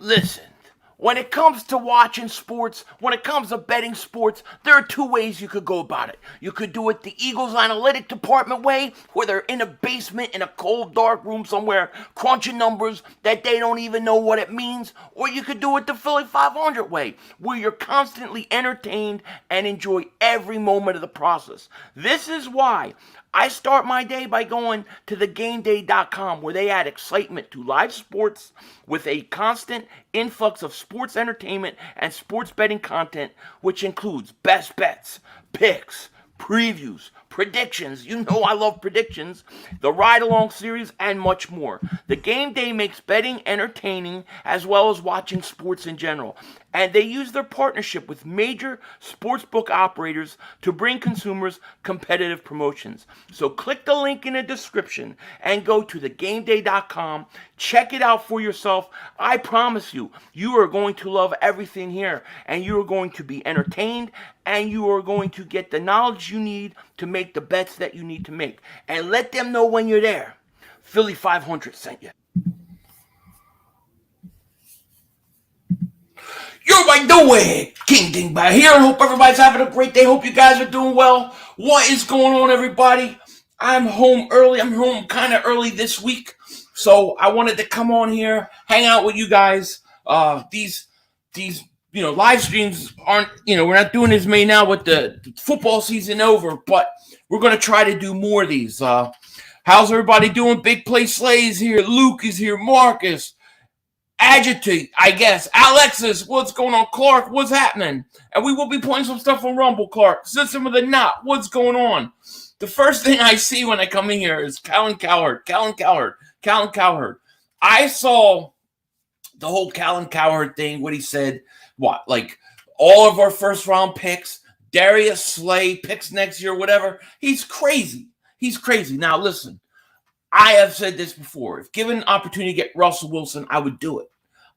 Listen, when it comes to watching sports, when it comes to betting sports, there are two ways you could go about it. You could do it the Eagles analytic department way, where they're in a basement in a cold, dark room somewhere, crunching numbers that they don't even know what it means. Or you could do it the Philly 500 way, where you're constantly entertained and enjoy every moment of the process. This is why I start my day by going to thegameday.com, where they add excitement to live sports with a constant influx of sports entertainment and sports betting content, which includes best bets, picks, previews, predictions. You know I love predictions, the ride along series, and much more. The Game Day makes betting entertaining as well as watching sports in general. And they use their partnership with major sportsbook operators to bring consumers competitive promotions. So click the link in the description and go to thegameday.com. Check it out for yourself. I promise you, you are going to love everything here, and you are going to be entertained, and you are going to get the knowledge you need to make the bets that you need to make. And let them know when you're there. Philly 500 sent you. Yo, by the way, King Dingbat here. I hope everybody's having a great day. Hope you guys are doing well. What is going on, everybody? I'm home early. I'm home kind of early this week, so I wanted to come on here, hang out with you guys. These live streams aren't, we're not doing as many now with the football season over, but we're gonna try to do more of these. How's everybody doing? Big Play Slays here. Luke is here. Marcus. Agitate, I guess. Alexis, what's going on? Clark, what's happening? And we will be playing some stuff on Rumble, Clark. System of the Knot, what's going on? The first thing I see when I come in here is Callan Cowherd. I saw the whole Callan Cowherd thing, what he said, like all of our first round picks, Darius Slay picks next year, whatever. He's crazy. Now, listen. I have said this before. If given an opportunity to get Russell Wilson, I would do it.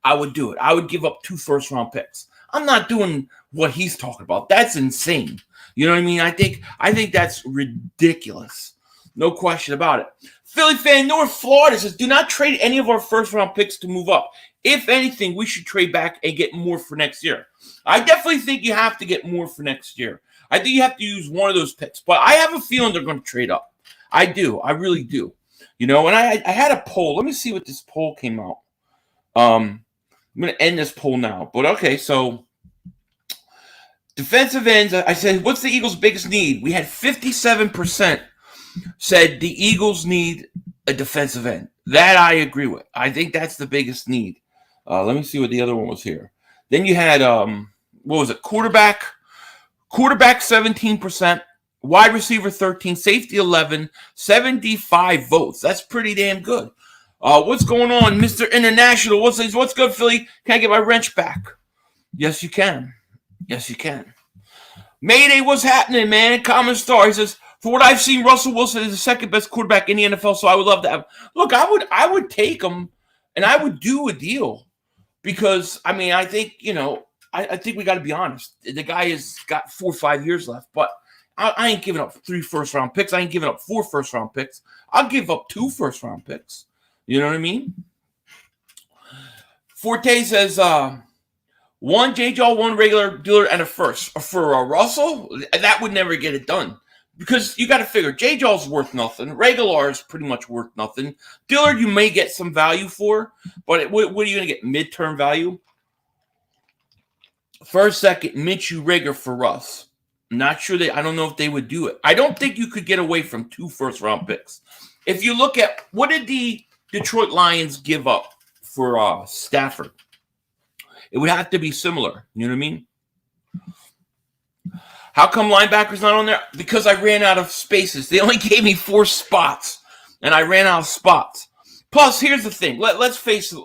I would give up 2 first-round picks. I'm not doing what he's talking about. That's insane. You know what I mean? I think that's ridiculous. No question about it. Philly fan North Florida says, do not trade any of our first-round picks to move up. If anything, we should trade back and get more for next year. I definitely think you have to get more for next year. I think you have to use one of those picks. But I have a feeling they're going to trade up. I do. I really do. And I had a poll. Let me see what this poll came out. I'm going to end this poll now. But okay, so defensive ends, I said, what's the Eagles' biggest need? We had 57% said the Eagles need a defensive end. That I agree with. I think that's the biggest need. Let me see what the other one was here. Then you had, what was it, quarterback 17%. Wide receiver 13, safety 11, 75 votes. That's pretty damn good. What's going on, Mr. International? What's good, Philly? Can I get my wrench back? Yes, you can. Mayday, what's happening, man? Common Star. He says, for what I've seen, Russell Wilson is the second best quarterback in the NFL, so I would love to have. Look, I would take him, and I would do a deal because, I think, I think we got to be honest. The guy has got 4 or 5 years left, but I ain't giving up 3 first-round picks. I ain't giving up 4 first-round picks. I'll give up 2 first-round picks. You know what I mean? Forte says, 1 J-Jaw, 1 regular dealer, and a first. For Russell, that would never get it done. Because you got to figure, J-Jaw's worth nothing. Regular is pretty much worth nothing. Dillard, you may get some value for, but what are you going to get? Midterm value? First, second, Minshew, Rager for Russ. Not sure I don't know if they would do it. I don't think you could get away from 2 first-round picks. If you look at what did the Detroit Lions give up for Stafford, it would have to be similar. You know what I mean? How come linebackers not on there? Because I ran out of spaces. They only gave me 4 spots, and I ran out of spots. Plus, here's the thing. Let's face it.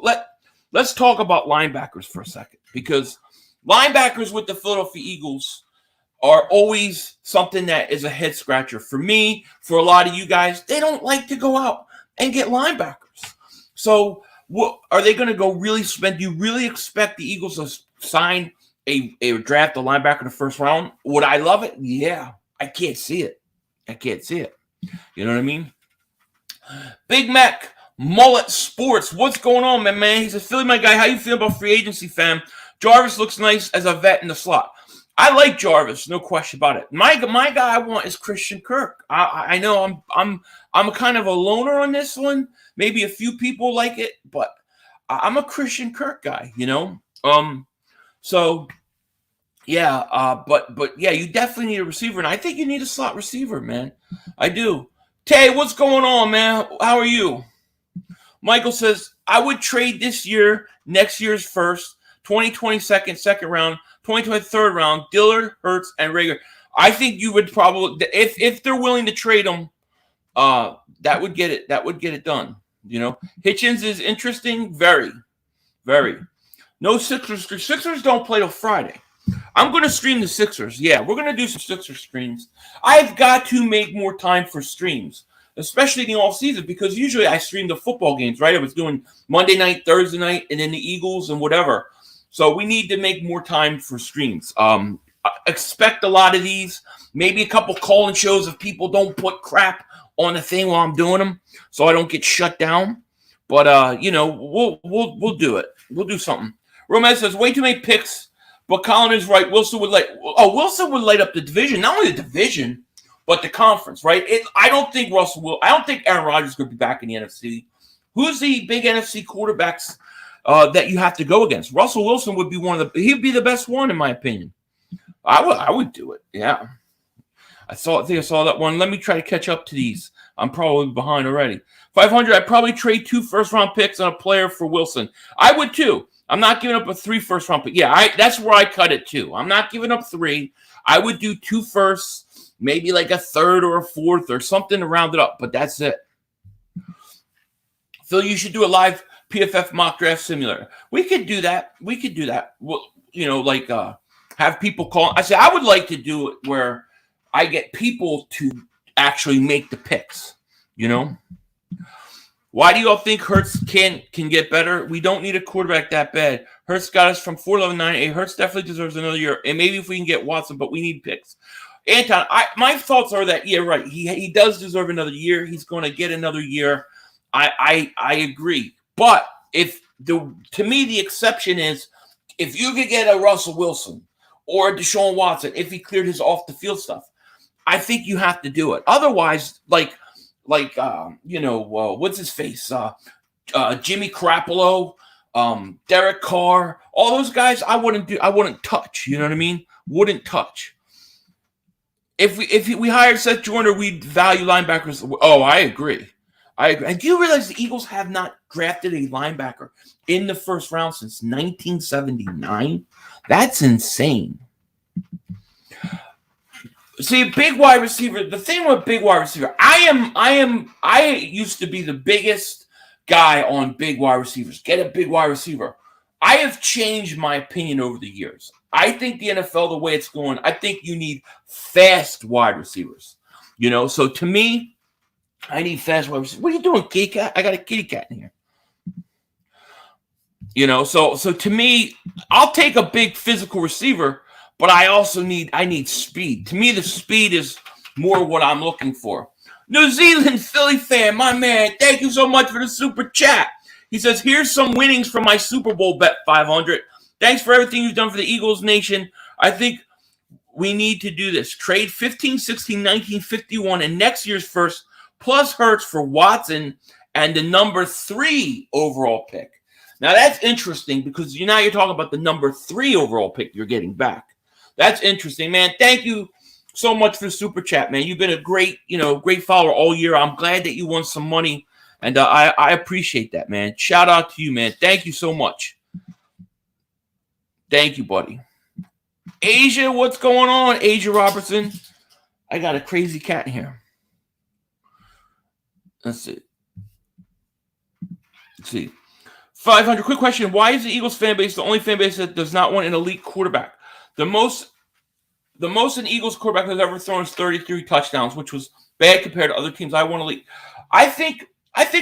Let's talk about linebackers for a second, because linebackers with the Philadelphia Eagles are always something that is a head scratcher for me, for a lot of you guys. They don't like to go out and get linebackers. So what are they going to go really spend? Do you really expect the Eagles to sign a draft a linebacker in the first round? Would I love it? Yeah. I can't see it. You know what I mean? Big Mac, Mullet Sports, what's going on, man? He says, Philly, my guy, how you feel about free agency, fam? Jarvis looks nice as a vet in the slot. I like Jarvis, no question about it. My guy I want is Christian Kirk. I know I'm kind of a loner on this one. Maybe a few people like it, but I'm a Christian Kirk guy, you know. So yeah, but yeah, you definitely need a receiver, and I think you need a slot receiver, man. I do. Tay, what's going on, man? How are you? Michael says, I would trade this year, next year's first, 2022 second round, 2023 round, Dillard, Hurts, and Rager. I think you would probably, if they're willing to trade them, that would get it done. You know, Hitchens is interesting, very, very. No Sixers. Sixers don't play till Friday. I'm going to stream the Sixers. Yeah, we're going to do some Sixers streams. I've got to make more time for streams, especially in the off season, because usually I stream the football games, right? I was doing Monday night, Thursday night, and then the Eagles and whatever. So we need to make more time for streams. Expect a lot of these. Maybe a couple call-in shows if people don't put crap on the thing while I'm doing them, so I don't get shut down. But you know, we'll do it. We'll do something. Romez says way too many picks, but Colin is right. Wilson would light up the division, not only the division, but the conference, right? I don't think I don't think Aaron Rodgers is going to be back in the NFC. Who's the big NFC quarterbacks that you have to go against? Russell Wilson would be he'd be the best one in my opinion. I would do it. Yeah. I think I saw that one. Let me try to catch up to these. I'm probably behind already. 500, I'd probably trade 2 first-round picks on a player for Wilson. I would too. I'm not giving up a 3 first-round pick. Yeah, that's where I cut it too. I'm not giving up 3. I would do 2 firsts, maybe like a 3rd or a 4th or something to round it up, but that's it. Phil, you should do a live PFF mock draft simulator. We could do that. Well, you know, like have people call. I say I would like to do it where I get people to actually make the picks, you know? Why do you all think Hurts can get better? We don't need a quarterback that bad. Hurts got us from 4.11.98. Hurts definitely deserves another year. And maybe if we can get Watson, but we need picks. Anton, my thoughts are that, yeah, right. He does deserve another year. He's going to get another year. I agree. But to me, the exception is if you could get a Russell Wilson or a Deshaun Watson, if he cleared his off the field stuff, I think you have to do it. Otherwise, what's his face? Jimmy Garoppolo, Derek Carr, all those guys I wouldn't touch. You know what I mean? Wouldn't touch. If we hired Seth Joyner, we'd value linebackers. Oh, I agree. And do you realize the Eagles have not drafted a linebacker in the first round since 1979? That's insane. See, big wide receiver. The thing with big wide receiver, I used to be the biggest guy on big wide receivers. Get a big wide receiver. I have changed my opinion over the years. I think the NFL, the way it's going, I think you need fast wide receivers. You know, so to me, I need fast wide receivers. What are you doing, kitty cat? I got a kitty cat in here. You know, so to me, I'll take a big physical receiver. But I need speed. To me, the speed is more what I'm looking for. New Zealand Philly fan, my man, thank you so much for the super chat. He says, here's some winnings from my Super Bowl bet, 500. Thanks for everything you've done for the Eagles Nation. I think we need to do this. Trade 15, 16, 19, 51, and next year's first, plus Hurts for Watson and the number 3 overall pick. Now, that's interesting because now you're talking about the number 3 overall pick you're getting back. That's interesting, man. Thank you so much for the super chat, man. You've been a great follower all year. I'm glad that you won some money, and I appreciate that, man. Shout out to you, man. Thank you so much. Thank you, buddy. Asia, what's going on? Asia Robertson. I got a crazy cat in here. Let's see. 500. Quick question. Why is the Eagles fan base the only fan base that does not want an elite quarterback? The most an Eagles quarterback has ever thrown is 33 touchdowns, which was bad compared to other teams. I want to lead. I think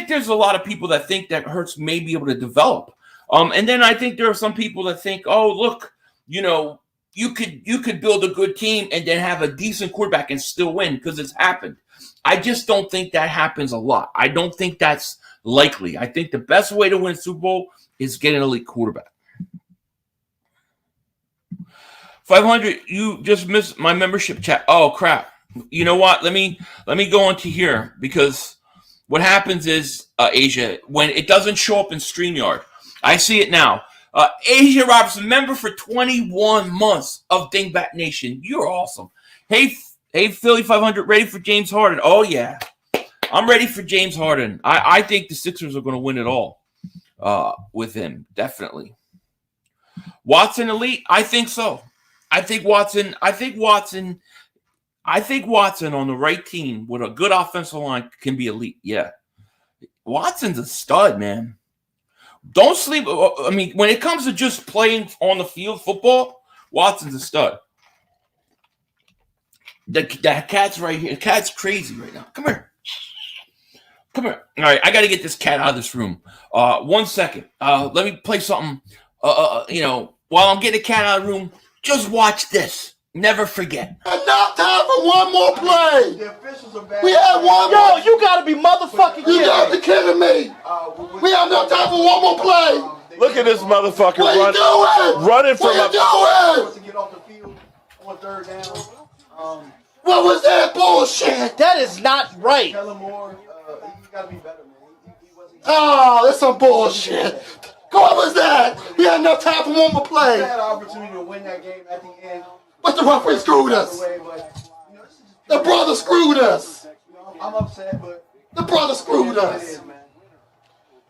there's a lot of people that think that Hurts may be able to develop. And then I think there are some people that think, oh, look, you know, you could build a good team and then have a decent quarterback and still win because it's happened. I just don't think that happens a lot. I don't think that's likely. I think the best way to win a Super Bowl is get an elite quarterback. 500, you just missed my membership chat. Oh, crap. You know what? Let me go into here, because what happens is, Asia, when it doesn't show up in StreamYard, I see it now. Asia Robertson, member for 21 months of Dingbat Nation. You're awesome. Hey, Philly 500, ready for James Harden? Oh, yeah. I'm ready for James Harden. I think the Sixers are going to win it all with him, definitely. Watson elite? I think so. I think Watson on the right team with a good offensive line can be elite. Yeah. Watson's a stud, man. Don't sleep. I mean, when it comes to just playing on the field football, Watson's a stud. The cat's right here. The cat's crazy right now. Come here. Come here. All right, I got to get this cat out of this room. 1 second. Let me play something. While I'm getting the cat out of the room, just watch this. Never forget. Enough time for one more play. The officials are bad. We had one Yo, more. you gotta be motherfucking kidding You gotta be me. kidding me. We have no time for one more play. Look at this motherfucker What are you doing? running from What a. are you doing? To get off the field on third down. What was that bullshit? That is not right. Tell him more. You gotta be better, man. He wasn't. Oh, that's some bullshit. What was that? We had enough time for one more He play. had an opportunity to win that game at the end. But the referee screwed us. Away, but, this is just- The brother screwed us. I'm upset, but The brother screwed it us. is, man.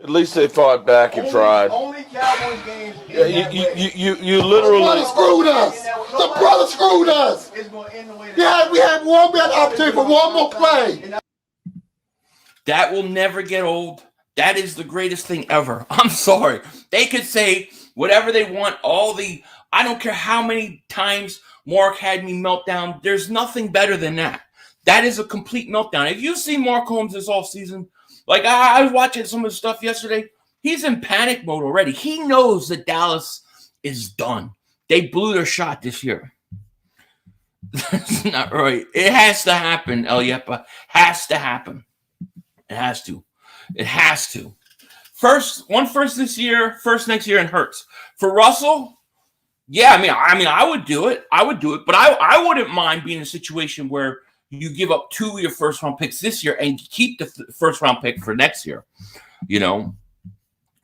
At least they fought back and tried. Only Cowboys games. Yeah, you literally. The brother screwed us. The brother screwed us. It's going to end the way We had an opportunity for one more play. That will never get old. That is the greatest thing ever. I'm sorry. They could say whatever they want. I don't care how many times Mark had me meltdown. There's nothing better than that. That is a complete meltdown. If you see Mark Holmes this offseason, like I was watching some of the stuff yesterday, he's in panic mode already. He knows that Dallas is done. They blew their shot this year. That's not right. It has to happen, El Yepa. Has to happen. It has to. It has to. First this year, first next year, and Hurts. For Russell, yeah, I mean, I would do it. But I wouldn't mind being in a situation where you give up 2 of your first round picks this year and keep the first round pick for next year.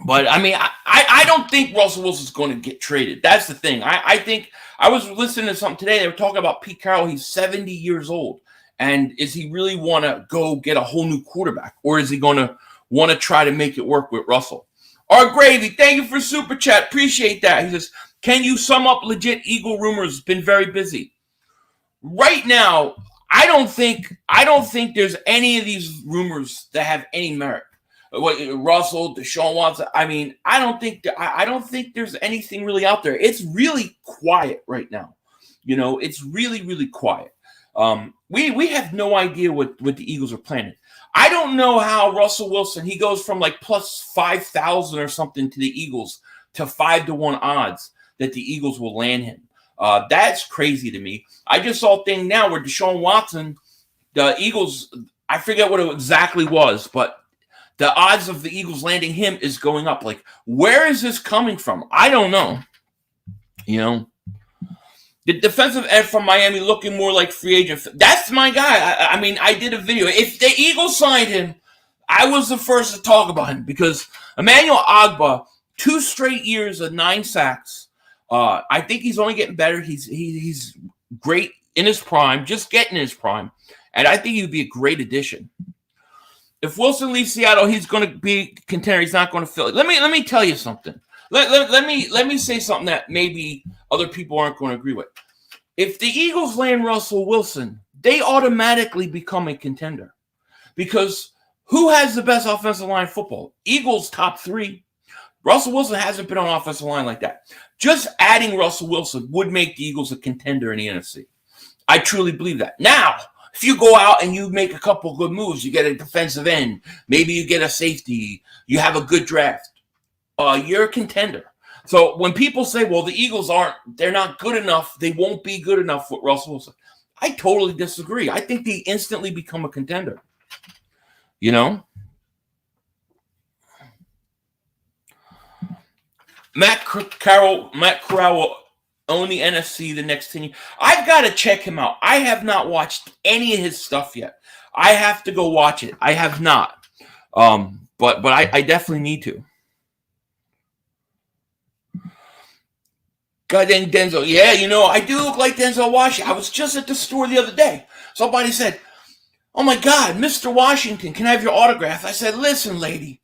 But I mean, I don't think Russell Wilson's going to get traded. That's the thing. I think I was listening to something today. They were talking about Pete Carroll. He's 70 years old. And is he really want to go get a whole new quarterback? Or is he going to want to try to make it work with Russell? Our Gravy, thank you for Super Chat. Appreciate that. He says, can you sum up legit Eagle rumors? Been very busy. Right now, I don't think there's any of these rumors that have any merit. Russell, Deshaun Watson. I mean, I don't think there's anything really out there. It's really quiet right now. It's really, really quiet. We have no idea what the Eagles are planning. I don't know how Russell Wilson, he goes from like plus 5,000 or something to the Eagles to 5-1 odds that the Eagles will land him. That's crazy to me. I just saw a thing now where Deshaun Watson, the Eagles, I forget what it exactly was, but the odds of the Eagles landing him is going up. Like, where is this coming from? I don't know. The defensive end from Miami looking more like free agent. That's my guy. I mean, I did a video. If the Eagles signed him, I was the first to talk about him because Emmanuel Ogbah, 2 straight years of 9 sacks. I think he's only getting better. He's great in his prime, just getting in his prime. And I think he'd be a great addition. If Wilson leaves Seattle, he's going to be contender. He's not going to fill it. Let me tell you something. Let me say something that maybe other people aren't going to agree with. If the Eagles land Russell Wilson, they automatically become a contender. Because who has the best offensive line in football? Eagles top 3. Russell Wilson hasn't been on offensive line like that. Just adding Russell Wilson would make the Eagles a contender in the NFC. I truly believe that. Now, if you go out and you make a couple good moves, you get a defensive end, maybe you get a safety, you have a good draft, you're a contender. So when people say, well, the Eagles they're not good enough, they won't be good enough with Russell Wilson, I totally disagree. I think they instantly become a contender. Matt Corral will own the NFC the next 10 years. I've got to check him out. I have not watched any of his stuff yet. I have to go watch it. I have not. But I definitely need to. God dang Denzel. Yeah, I do look like Denzel Washington. I was just at the store the other day. Somebody said, "Oh my God, Mr. Washington, can I have your autograph?" I said, "Listen, lady,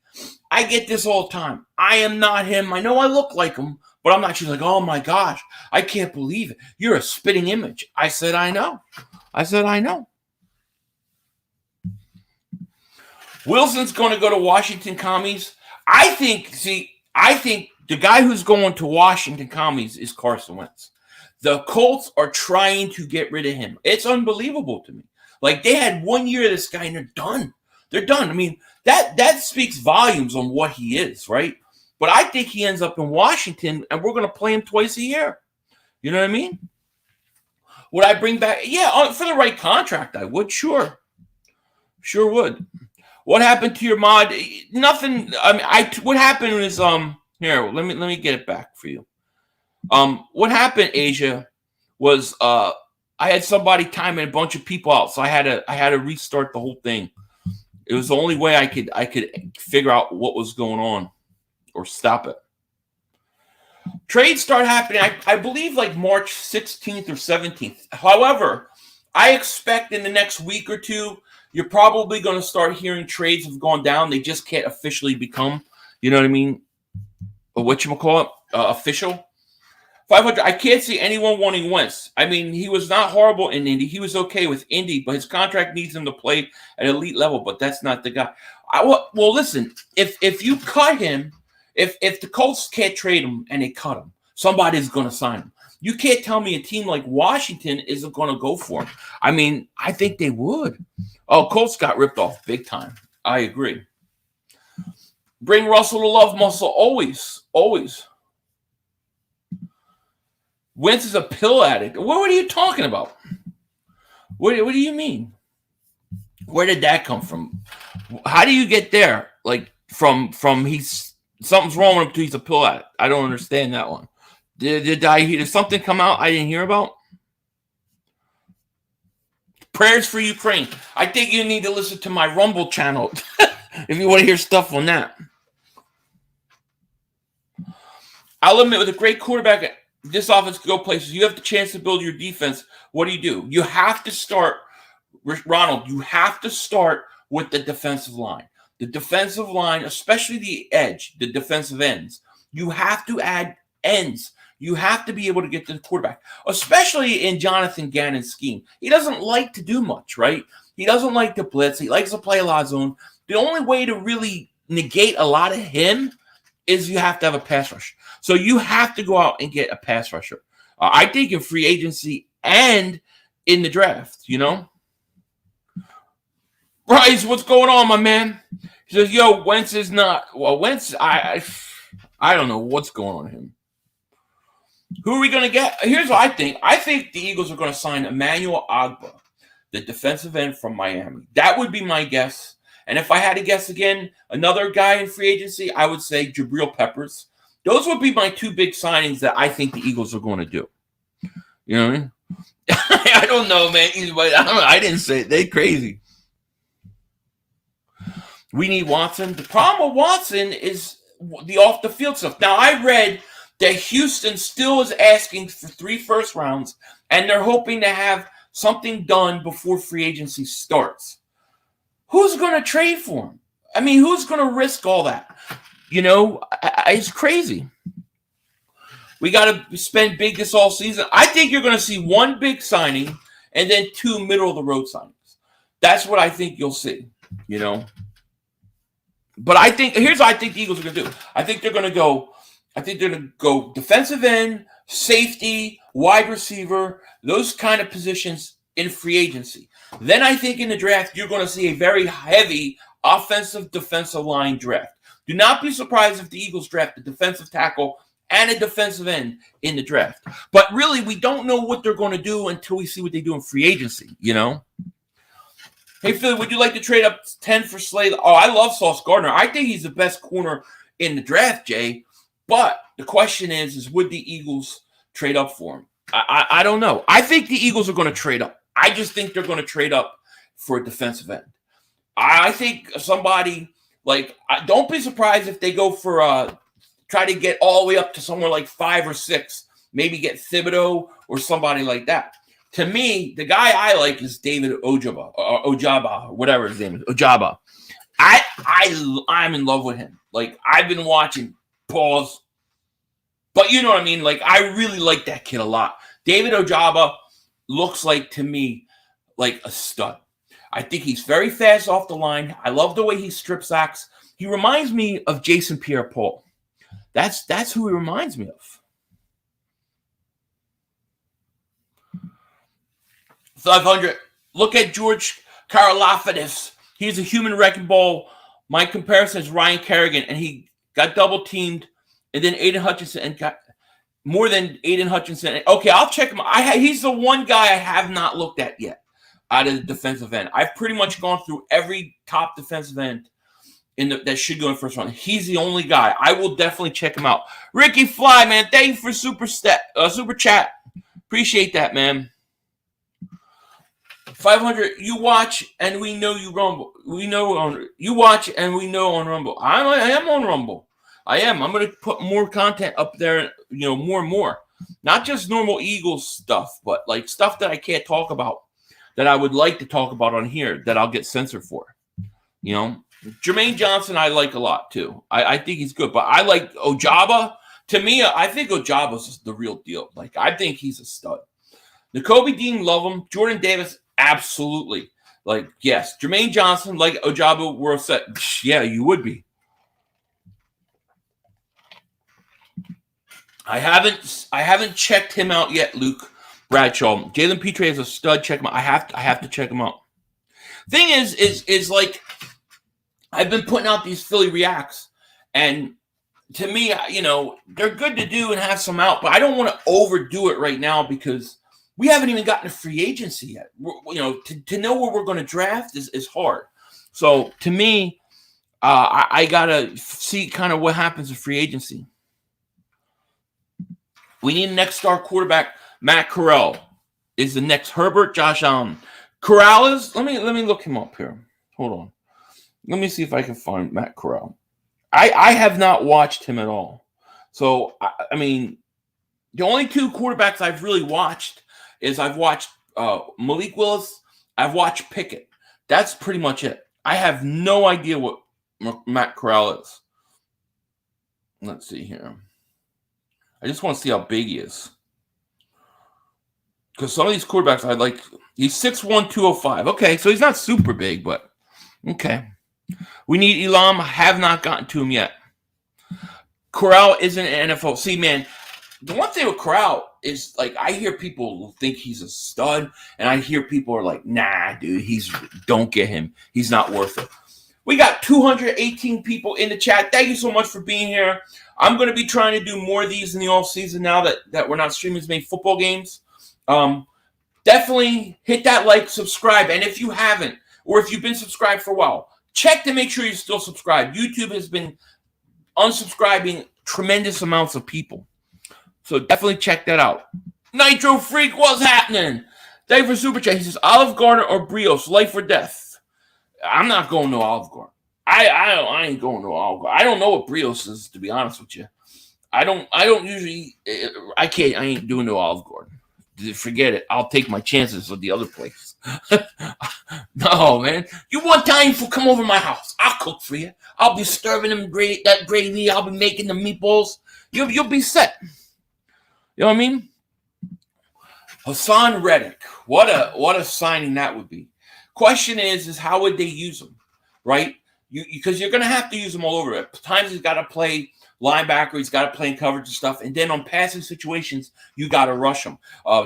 I get this all the time. I am not him. I know I look like him, but I'm not." She's like, "Oh my gosh, I can't believe it. You're a spitting image." I said, "I know." Wilson's going to go to Washington Commies. I think the guy who's going to Washington Commies is Carson Wentz. The Colts are trying to get rid of him. It's unbelievable to me. Like, they had 1 year of this guy, and they're done. They're done. I mean, that speaks volumes on what he is, right? But I think he ends up in Washington, and we're going to play him twice a year. You know what I mean? Would I bring back? Yeah, for the right contract, I would. Sure would. What happened to your mod? Nothing. I mean, what happened is here. Let me get it back for you. What happened, Asia, was I had somebody timing a bunch of people out, so I had to restart the whole thing. It was the only way I could figure out what was going on or stop it. Trades start happening, I believe, like March 16th or 17th. However, I expect in the next week or two, you're probably going to start hearing trades have gone down. They just can't officially become, you know what I mean, whatchamacallit, official. 500. I can't see anyone wanting Wentz. I mean, he was not horrible in Indy. He was okay with Indy, but his contract needs him to play at elite level. But that's not the guy. Well, listen. If you cut him, if the Colts can't trade him and they cut him, somebody's going to sign him. You can't tell me a team like Washington isn't going to go for him. I mean, I think they would. Oh, Colts got ripped off big time. I agree. Bring Russell to love muscle always. Wentz is a pill addict. What are you talking about? What do you mean? Where did that come from? How do you get there? Like from he's something's wrong with him to he's a pill addict. I don't understand that one. Did something come out I didn't hear about? Prayers for Ukraine. I think you need to listen to my Rumble channel if you want to hear stuff on that. I'll admit, with a great quarterback, this offense could go places. You have the chance to build your defense. What do? You have to start, Ronald, you have to start with the defensive line. The defensive line, especially the edge, the defensive ends. You have to add ends. You have to be able to get to the quarterback, especially in Jonathan Gannon's scheme. He doesn't like to do much, right? He doesn't like to blitz. He likes to play a lot of zone. The only way to really negate a lot of him is you have to have a pass rush. So you have to go out and get a pass rusher. I think in free agency and in the draft, Bryce, what's going on, my man? He says, yo, Wentz is not. Well, Wentz, I don't know what's going on with him. Who are we going to get? Here's what I think. I think the Eagles are going to sign Emmanuel Ogbah, the defensive end from Miami. That would be my guess. And if I had to guess again, another guy in free agency, I would say Jabril Peppers. Those would be my two big signings that I think the Eagles are going to do. You know what I mean? I don't know, man. I didn't say it. They're crazy. We need Watson. The problem with Watson is the off-the-field stuff. Now, I read that Houston still is asking for 3 first rounds, and they're hoping to have something done before free agency starts. Who's going to trade for him? I mean, who's going to risk all that? It's crazy. We got to spend big this all season. I think you're going to see 1 big signing and then 2 middle-of-the-road signings. That's what I think you'll see, But here's what I think the Eagles are going to do. I think they're going to go defensive end, safety, wide receiver, those kind of positions in free agency. Then I think in the draft, you're going to see a very heavy offensive defensive line draft. Do not be surprised if the Eagles draft a defensive tackle and a defensive end in the draft. But really, we don't know what they're going to do until we see what they do in free agency, Hey, Philly, would you like to trade up 10 for Slade? Oh, I love Sauce Gardner. I think he's the best corner in the draft, Jay. But the question is would the Eagles trade up for him? I don't know. I think the Eagles are going to trade up. I just think they're going to trade up for a defensive end. I think somebody don't be surprised if they go for try to get all the way up to somewhere like 5 or 6. Maybe get Thibodeau or somebody like that. To me, the guy I like is David Ojaba, or whatever his name is, Ojaba. I'm in love with him. Like, I've been watching, pause. But you know what I mean? Like, I really like that kid a lot. David Ojaba looks like, to me, like a stud. I think he's very fast off the line. I love the way he strip sacks. He reminds me of Jason Pierre-Paul. That's who he reminds me of. 500. Look at George Karlaftis. He's a human wrecking ball. My comparison is Ryan Kerrigan, and he got double teamed. And then Aiden Hutchinson and got more than Aiden Hutchinson. Okay, I'll check him. He's the one guy I have not looked at yet out of the defensive end. I've pretty much gone through every top defensive end that should go in first round. He's the only guy. I will definitely check him out. Ricky Fly, man, thank you for super chat. Appreciate that, man. 500. You watch and we know you Rumble. You watch and we know on Rumble. I am on Rumble. I am. I'm going to put more content up there, more and more. Not just normal Eagles stuff, but like stuff that I can't talk about that I would like to talk about on here that I'll get censored for. Jermaine Johnson I like a lot too. I think he's good, but I like Ojaba. To me, I think Ojaba's the real deal. Like, I think he's a stud. Nakobe Dean, love him. Jordan Davis, absolutely. Like, yes. Jermaine Johnson, like Ojaba, we're set. Yeah, you would be. I haven't checked him out yet, Luke Bradshaw. Jalen Petre is a stud. Check him out. I have to check him out. Thing is like, I've been putting out these Philly reacts, and to me, they're good to do and have some out, but I don't want to overdo it right now because we haven't even gotten to free agency yet. To know where we're going to draft is hard. So to me, I gotta see kind of what happens in free agency. We need a next star quarterback. Matt Corral is the next Herbert. Josh Allen. Corral is. Let me look him up here. Hold on. Let me see if I can find Matt Corral. I have not watched him at all. So I mean, the only 2 quarterbacks I've really watched is I've watched Malik Willis. I've watched Pickett. That's pretty much it. I have no idea what Matt Corral is. Let's see here. I just want to see how big he is. Because some of these quarterbacks I like, he's 6'1", 205. Okay, so he's not super big, but okay. We need Elam. I have not gotten to him yet. Corral isn't an NFL. See, man, the one thing with Corral is, like, I hear people think he's a stud, and I hear people are like, nah, dude, don't get him. He's not worth it. We got 218 people in the chat. Thank you so much for being here. I'm going to be trying to do more of these in the offseason now that we're not streaming as many football games. Definitely hit that like, subscribe. And if you haven't, or if you've been subscribed for a while, check to make sure you're still subscribed. YouTube has been unsubscribing tremendous amounts of people. So definitely check that out. Nitro Freak, what's happening? Thank you for Super Chat. He says, Olive Garden or Brios, life or death? I'm not going to Olive Garden. I ain't going to Olive Garden. I don't know what Brios is, to be honest with you. I don't usually, I ain't doing no Olive Garden. Forget it. I'll take my chances with the other place. No, man. You want time for come over to my house. I'll cook for you. I'll be stirring that gravy. I'll be making the meatballs. You'll be set. You know what I mean? Hassan Reddick. What a signing that would be. Question is how would they use him, right? Because you're going to have to use him all over. At times he's got to play linebacker, he's got to play in coverage and stuff, and then on passing situations, you got to rush him.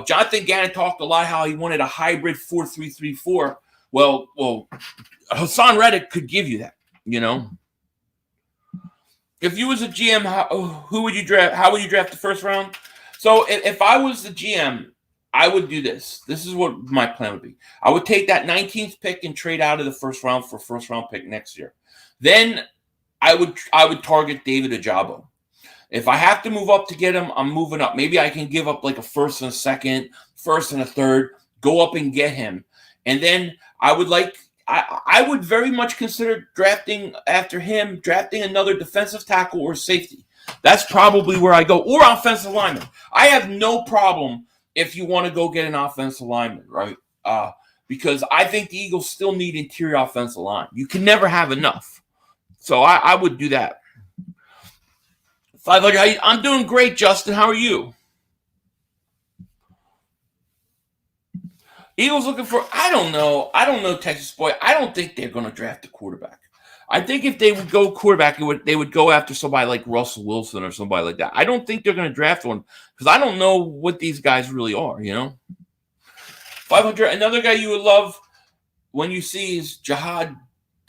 Jonathan Gannon talked a lot how he wanted a hybrid 4-3-3-4. Well, Hassan Reddick could give you that. If you was a GM, who would you draft? How would you draft the first round? So if I was the GM, I would do this. This is what my plan would be. I would take that 19th pick and trade out of the first round for a first round pick next year. Then I would target David Ojabo. If I have to move up to get him, I'm moving up. Maybe I can give up like a first and a second, first and a third, go up and get him. And then I would very much consider drafting after him, drafting another defensive tackle or safety. That's probably where I go. Or offensive lineman. I have no problem if you want to go get an offensive lineman, right? Because I think the Eagles still need interior offensive line. You can never have enough. So I would do that. 500. I'm doing great, Justin. How are you? Eagles looking for, I don't know, Texas boy. I don't think they're going to draft a quarterback. I think if they would go quarterback, they would go after somebody like Russell Wilson or somebody like that. I don't think they're going to draft one because I don't know what these guys really are, 500. Another guy you would love when you see is Jahad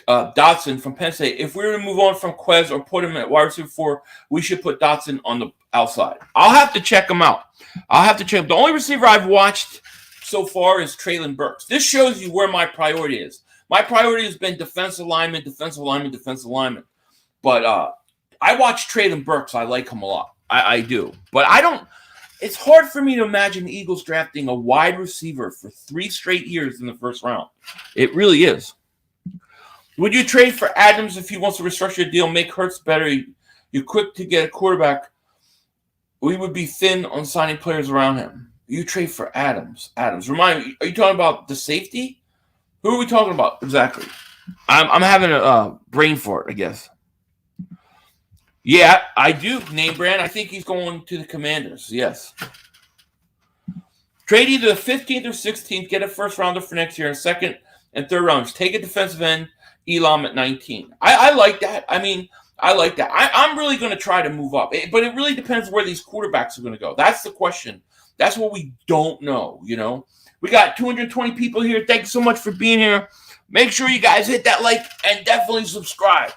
Dotson from Penn State. If we were to move on from Quez or put him at wide receiver 4, we should put Dotson on the outside. I'll have to check him out. The only receiver I've watched so far is Traylon Burks. This shows you where my priority is. My priority has been defensive lineman. But I watch Traylon Burks. I like him a lot. I do. But I don't. It's hard for me to imagine the Eagles drafting a wide receiver for 3 straight years in the first round. It really is. Would you trade for Adams if he wants to restructure a deal, make Hurts better? You're quick to get a quarterback. We would be thin on signing players around him. You trade for Adams. Remind me, are you talking about the safety? Who are we talking about exactly? I'm having a brain fart, I guess. Yeah, I do. Name brand. I think he's going to the Commanders. Yes. Trade either the 15th or 16th. Get a first rounder for next year and second and third rounders. Take a defensive end. Elam at 19. I like that. I like that. I'm really going to try to move up. But it really depends where these quarterbacks are going to go. That's the question. That's what we don't know, We got 220 people here. Thanks so much for being here. Make sure you guys hit that like and definitely subscribe.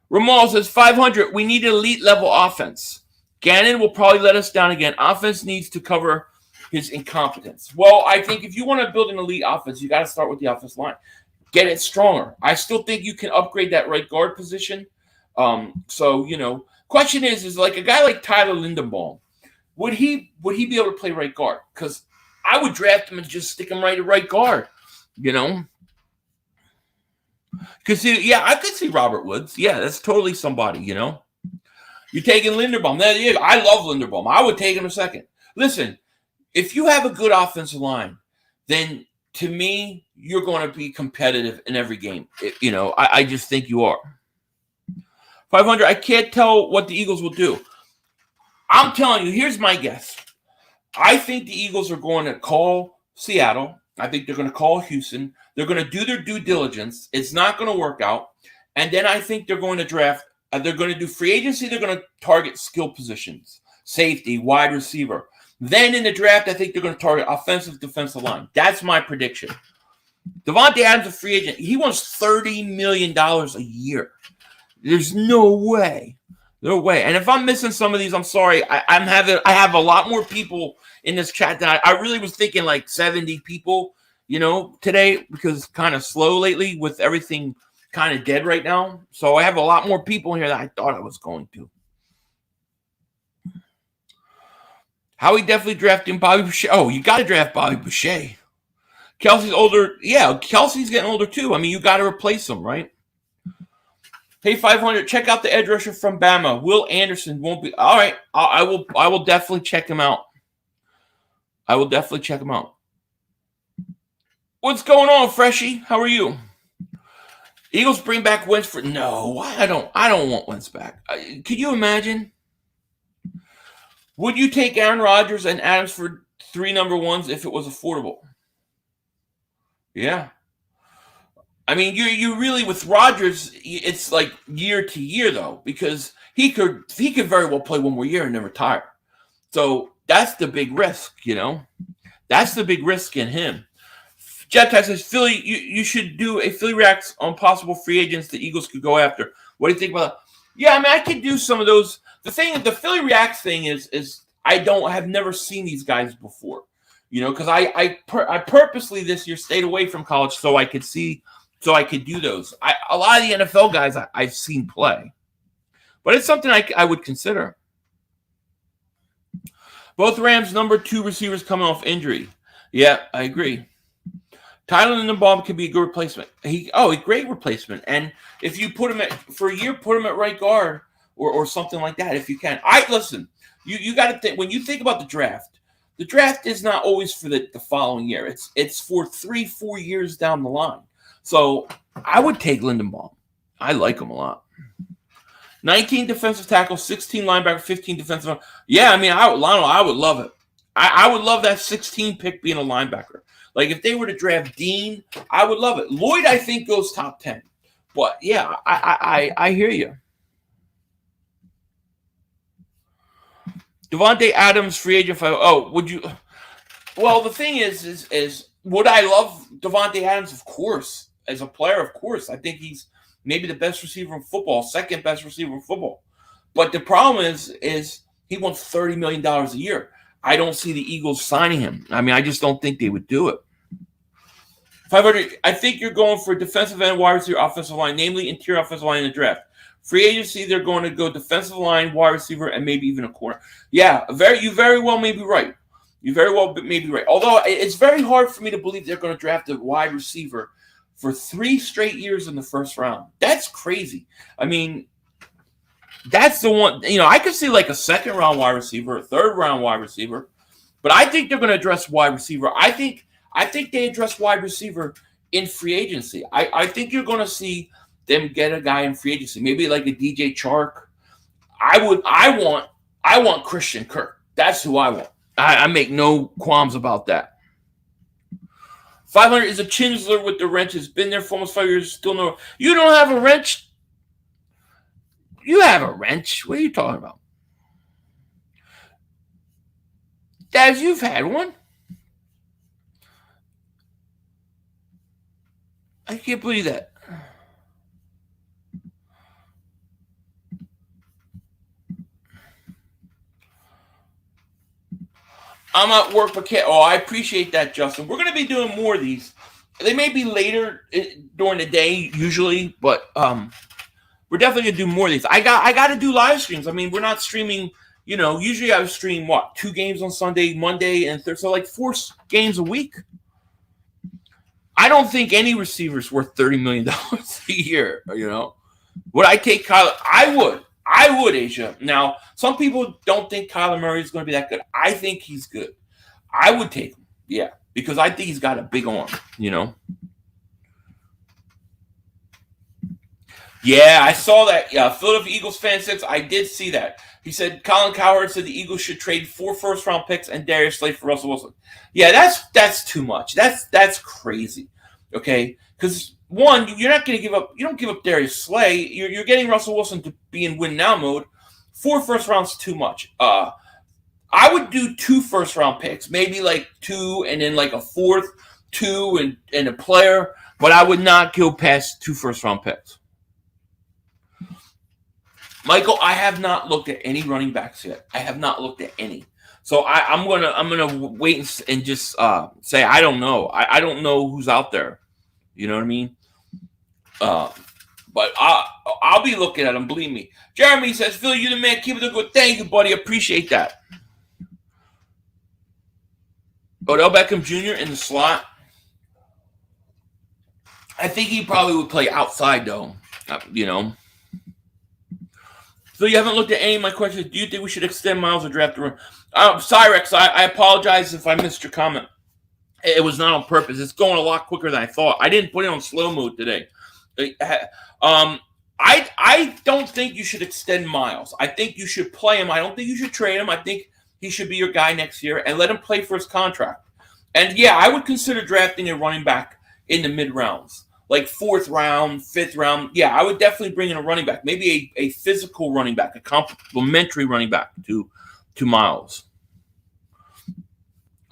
Ramal says 500. We need an elite level offense. Gannon will probably let us down again. Offense needs to cover his incompetence. Well, I think if you want to build an elite offense, you got to start with the offensive line. Get it stronger. I still think you can upgrade that right guard position. Question is like a guy like Tyler Linderbaum, would he be able to play right guard? Because I would draft him and just stick him right at right guard, Because, I could see Robert Woods. Yeah, that's totally somebody, You're taking Linderbaum. I love Linderbaum. I would take him a second. Listen, if you have a good offensive line, then to me, you're going to be competitive in every game. I just think you are. 500, I can't tell what the Eagles will do. I'm telling you, here's my guess. I think the Eagles are going to call Seattle. I think they're going to call Houston. They're going to do their due diligence. It's not going to work out. And then I think they're going to draft. They're going to do free agency. They're going to target skill positions, safety, wide receiver. Then in the draft, I think they're going to target offensive, defensive line. That's my prediction. Devontae Adams, a free agent. He wants $30 million a year. There's no way. No way. And if I'm missing some of these, I'm sorry. I have a lot more people in this chat than I really was thinking like 70 people, today, because it's kind of slow lately with everything kind of dead right now. So I have a lot more people in here than I thought I was going to. Howie definitely drafting Bobby Boucher. Oh, you got to draft Bobby Boucher. Kelsey's older. Yeah, Kelsey's getting older too. You got to replace him, right? Hey, 500. Check out the edge rusher from Bama. Will Anderson won't be. All right. I will definitely check him out. What's going on, Freshie? How are you? Eagles bring back Wentz for no. I don't want Wentz back. Could you imagine? Would you take Aaron Rodgers and Adams for 3 number 1s if it was affordable? Yeah. You really with Rodgers, it's like year to year though, because he could very well play one more year and then retire. So that's the big risk, That's the big risk in him. Jeff Tech says, Philly, you should do a Philly Reacts on possible free agents the Eagles could go after. What do you think about that? Yeah, I could do some of those. The Philly Reacts thing is have never seen these guys before, because I purposely this year stayed away from college so I could do those. A lot of the NFL guys I've seen play, but it's something I would consider. Both Rams number 2 receivers coming off injury. Yeah, I agree. Tyler Linderbaum could be a good replacement. A great replacement. And if you put him for a year, put him at right guard or something like that if you can. Listen, you got to think when you think about the draft. The draft is not always for the following year. It's for 3-4 years down the line. So I would take Linderbaum. I like him a lot. 19 defensive tackles, 16 linebacker, 15 defensive. Yeah, I mean, Lionel, I would love it. I would love that 16 pick being a linebacker. Like if they were to draft Dean, I would love it. Lloyd, I think, goes top 10. But yeah, I hear you. Devontae Adams, free agent. Would you? Well, the thing is would I love Devontae Adams? Of course, as a player, of course. I think he's maybe the best receiver in football, second best receiver in football. But the problem is he wants $30 million a year. I don't see the Eagles signing him. I mean, I just don't think they would do it. 500. I think you're going for defensive end, wide receiver, offensive line, namely interior offensive line in the draft. Free agency, they're going to go defensive line, wide receiver, and maybe even a corner. Yeah, you very well may be right. You very well may be right. Although it's very hard for me to believe they're going to draft a wide receiver for 3 straight years in the first round. That's crazy. I mean, that's the one. I could see like a second-round wide receiver, a third-round wide receiver, but I think they're going to address wide receiver. I think they address wide receiver in free agency. I think you're going to see them get a guy in free agency, maybe like a DJ Chark. I want Christian Kirk. That's who I want. I make no qualms about that. 500 is a Chinsler with the wrench. Has been there for almost 5 years. Still no. You don't have a wrench? You have a wrench. What are you talking about? Daz, you've had one. I can't believe that. I'm at work, but can't. Oh, I appreciate that, Justin. We're going to be doing more of these. They may be later during the day, usually, but we're definitely going to do more of these. I got to do live streams. I mean, we're not streaming. Usually I stream 2 games on Sunday, Monday, and Thursday, so like 4 games a week. I don't think any receiver's worth $30 million a year. Would I take Kyler? I would, Asia. Now, some people don't think Kyler Murray is going to be that good. I think he's good. I would take him, yeah, because I think he's got a big arm, Yeah, I saw that. Yeah, Philadelphia Eagles fan 6, I did see that. He said Colin Cowherd said the Eagles should trade 4 first-round picks and Darius Slay for Russell Wilson. Yeah, that's too much. That's crazy. Okay, because one, you're not going to give up. You don't give up Darius Slay. You're getting Russell Wilson to be in win now mode. 4 first rounds too much. I would do 2 first-round picks, maybe like 2 and then like a 4th, 2 and a player. But I would not go past 2 first-round picks. Michael, I have not looked at any running backs yet. I have not looked at any. So I'm gonna wait and just say I don't know. I don't know who's out there. You know what I mean? But I'll be looking at them. Believe me. Jeremy says, "Phil, you the man. Keep it good. Thank you, buddy. Appreciate that." Odell Beckham Jr. in the slot. I think he probably would play outside though. So you haven't looked at any of my questions. Do you think we should extend Miles or draft the run? Cyrex, I apologize if I missed your comment. It was not on purpose. It's going a lot quicker than I thought. I didn't put it on slow mode today. I don't think you should extend Miles. I think you should play him. I don't think you should trade him. I think he should be your guy next year and let him play for his contract. And yeah, I would consider drafting a running back in the mid rounds. Like 4th round, 5th round. Yeah, I would definitely bring in a running back. Maybe a physical running back, a complementary running back to Miles.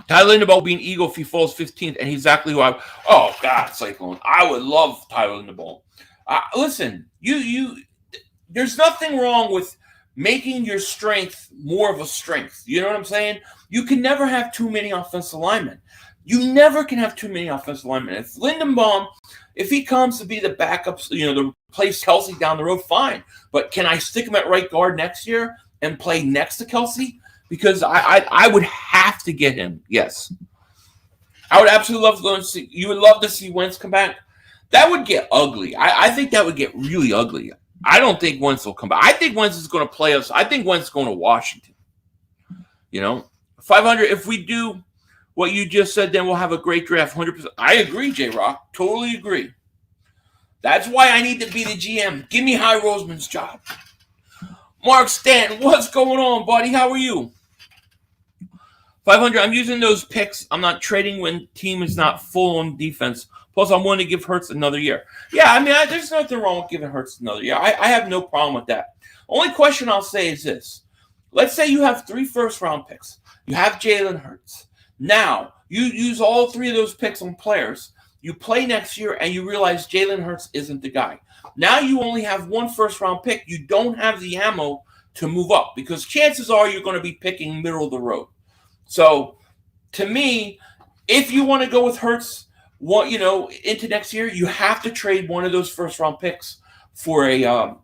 Tyler Linderbaum being Eagle if he falls 15th, and he's exactly who I. Oh God, Cyclone! I would love Tyler Linderbaum. Listen, there's nothing wrong with making your strength more of a strength. You know what I'm saying? You can never have too many offensive linemen. You never can have too many offensive linemen. If Linderbaum, if he comes to be the backup, to replace Kelsey down the road, fine. But can I stick him at right guard next year and play next to Kelsey? because I would have to get him. Yes, I would absolutely love to see. You would love to see Wentz come back. That would get ugly. I think that would get really ugly. I don't think Wentz will come back. I think Wentz is going to play us. I think Wentz is going to Washington. 500. If we do what you just said, then we'll have a great draft. 100%. I agree, J-Rock. Totally agree. That's why I need to be the GM. Give me High Roseman's job. Mark Stanton, what's going on, buddy? How are you? 500. I'm using those picks. I'm not trading when team is not full on defense. Plus, I'm willing to give Hurts another year. Yeah, I mean, there's nothing wrong with giving Hurts another year. I have no problem with that. Only question I'll say is this. Let's say you have 3 first-round picks. You have Jalen Hurts. Now, you use all 3 of those picks on players. You play next year, and you realize Jalen Hurts isn't the guy. Now you only have 1 first-round pick. You don't have the ammo to move up because chances are you're going to be picking middle of the road. So, to me, if you want to go with Hurts, into next year, you have to trade one of those first-round picks for a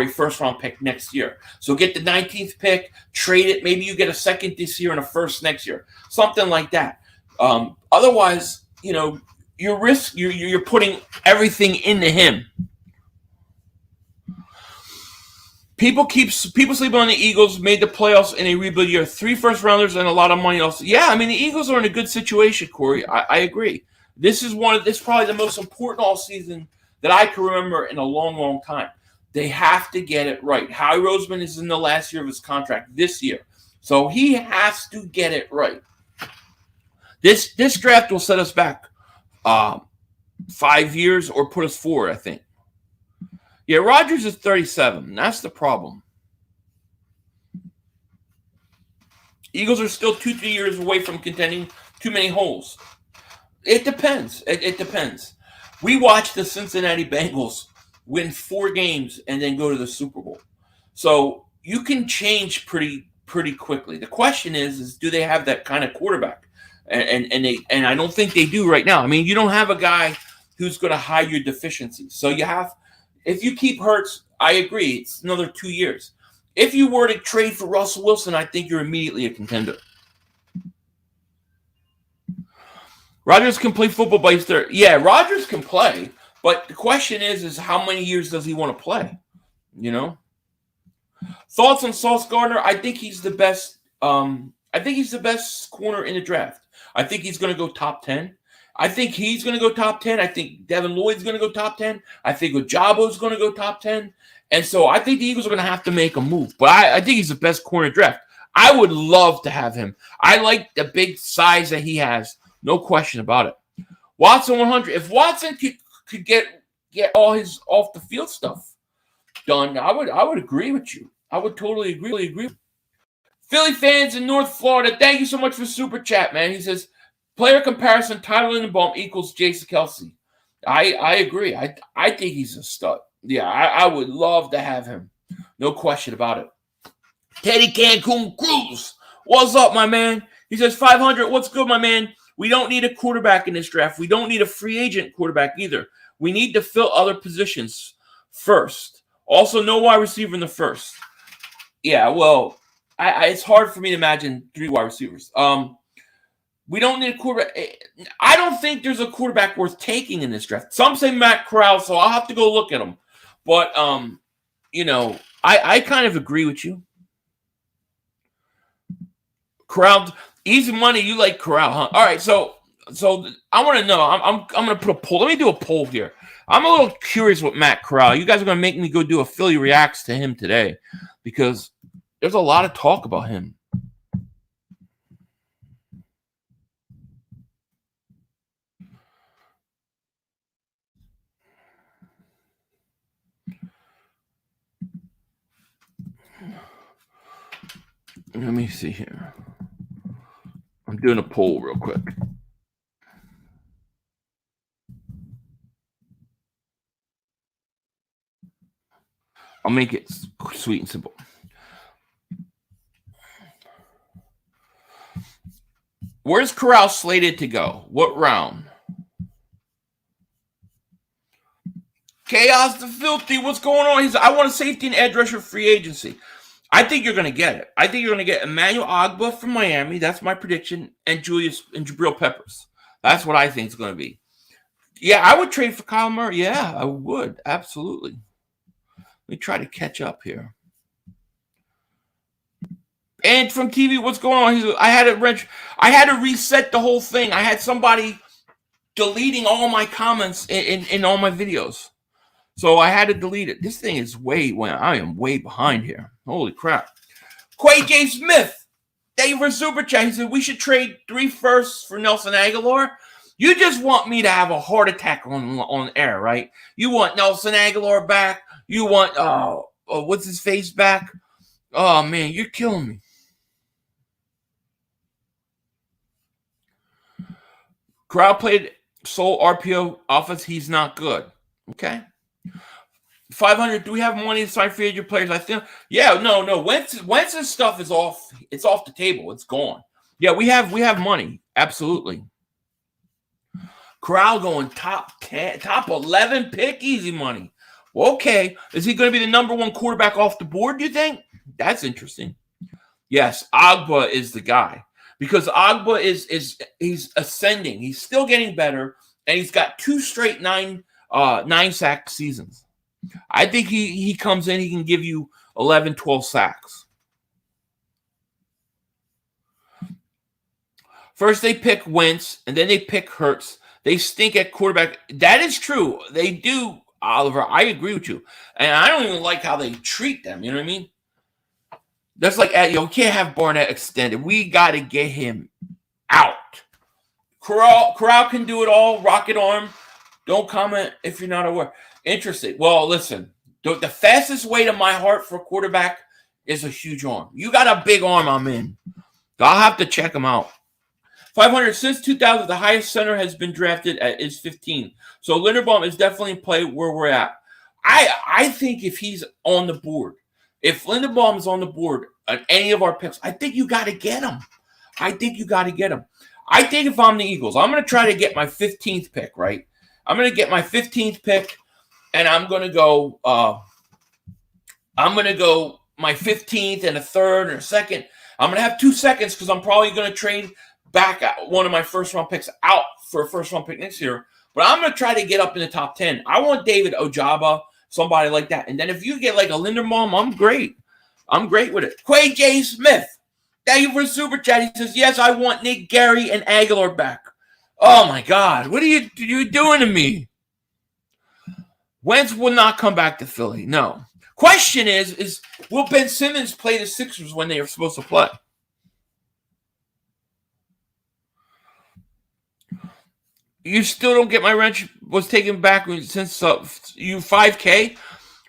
first-round pick next year. So get the 19th pick, trade it. Maybe you get a second this year and a first next year, something like that. Otherwise, you're putting everything into him. People sleep on the Eagles, made the playoffs in a rebuild year. 3 first-rounders and a lot of money also. Yeah, I mean, the Eagles are in a good situation, Corey. I agree. This is probably the most important all season that I can remember in a long, long time. They have to get it right. Howie Roseman is in the last year of his contract this year. So he has to get it right. This draft will set us back 5 years or put us forward, I think. Yeah, Rodgers is 37. That's the problem. Eagles are still 2-3 years away from contending too many holes. It depends. It depends. We watched the Cincinnati Bengals win 4 games and then go to the Super Bowl. So you can change pretty quickly. The question is do they have that kind of quarterback? And I don't think they do right now. I mean, you don't have a guy who's going to hide your deficiencies. So if you keep Hurts, I agree, it's another 2 years. If you were to trade for Russell Wilson, I think you're immediately a contender. Rodgers can play football, but he's there. Yeah, Rodgers can play, but the question is how many years does he want to play? Thoughts on Sauce Gardner? I think he's the best. I think he's the best corner in the draft. I think he's going to go top 10. I think he's going to go top 10. I think Devin Lloyd's going to go top 10. I think Ojabo's going to go top 10. And so I think the Eagles are going to have to make a move. But I think he's the best corner draft. I would love to have him. I like the big size that he has. No question about it. Watson 100. If Watson could get all his off the field stuff done, I would agree with you. I would totally agree. Philly fans in North Florida, thank you so much for Super Chat, man. He says, player comparison, Tyler Linderbaum equals Jason Kelce. I agree. I think he's a stud. Yeah, I would love to have him. No question about it. Teddy Cancun Cruz. What's up, my man? He says, 500. What's good, my man? We don't need a quarterback in this draft. We don't need a free agent quarterback either. We need to fill other positions first. Also, no wide receiver in the first. Yeah, well, it's hard for me to imagine 3 wide receivers. We don't need a quarterback. I don't think there's a quarterback worth taking in this draft. Some say Matt Corral, so I'll have to go look at him. But, I kind of agree with you. Corral, easy money. You like Corral, huh? All right, so I want to know. I'm going to put a poll. Let me do a poll here. I'm a little curious with Matt Corral. You guys are going to make me go do a Philly Reacts to him today because there's a lot of talk about him. Let me see here. I'm doing a poll real quick. I'll make it sweet and simple. Where's Corral slated to go? What round? Chaos the Filthy. What's going on? I want a safety and edge rusher free agency. I think you're going to get it. I think you're going to get Emmanuel Ogbah from Miami. That's my prediction. And Jabril Peppers. That's what I think it's going to be. Yeah, I would trade for Kyle Murray. Yeah, I would. Absolutely. Let me try to catch up here. And from TV, what's going on? I had to reset the whole thing. I had somebody deleting all my comments in all my videos. So I had to delete it. This thing is I am way behind here. Holy crap. Quay J. Smith. Thank you for Super Chat. He said, we should trade 3 firsts for Nelson Aguilar. You just want me to have a heart attack on air, right? You want Nelson Aguilar back. You want, what's his face back? Oh, man, you're killing me. Crowd played sole RPO offense. He's not good. Okay. 500. Do we have money to sign free agent players? I think. Yeah. No. Wentz's stuff is off. It's off the table. It's gone. Yeah, we have money. Absolutely. Corral going top 10, top 11 pick, easy money. Okay. Is he going to be the number 1 quarterback off the board? Do you think? That's interesting. Yes, Ogbah is the guy. Because Ogbah he's ascending. He's still getting better, and he's got 2 straight 9 sack seasons. I think he comes in, he can give you 11, 12 sacks. First they pick Wentz, and then they pick Hurts. They stink at quarterback. That is true. They do, Oliver. I agree with you. And I don't even like how they treat them. You know what I mean? That's like, you can't have Barnett extended. We got to get him out. Corral can do it all. Rocket arm. Don't comment if you're not aware. Interesting. Well, listen. The fastest way to my heart for a quarterback is a huge arm. You got a big arm, I'm in. I'll have to check him out. 500. Since 2000, the highest center has been drafted is 15. So Linderbaum is definitely in play where we're at. I think if he's on the board, if Linderbaum is on the board at any of our picks, I think you got to get him. I think if I'm the Eagles, I'm going to try to get my 15th pick, right? I'm going to get my 15th pick, and I'm going to go my 15th and a third and a second. I'm going to have 2 seconds because I'm probably going to trade back one of my first-round picks out for a first-round pick next year. But I'm going to try to get up in the top 10. I want David Ojabo, somebody like that. And then if you get like a Linderbaum, I'm great. I'm great with it. Quay J. Smith, thank you for Super Chat. He says, yes, I want Nick Gary and Aguilar back. Oh, my God. What are you doing to me? Wentz will not come back to Philly. No. Question is will Ben Simmons play the Sixers when they are supposed to play? You still don't get my wrench was taken back since you 5K.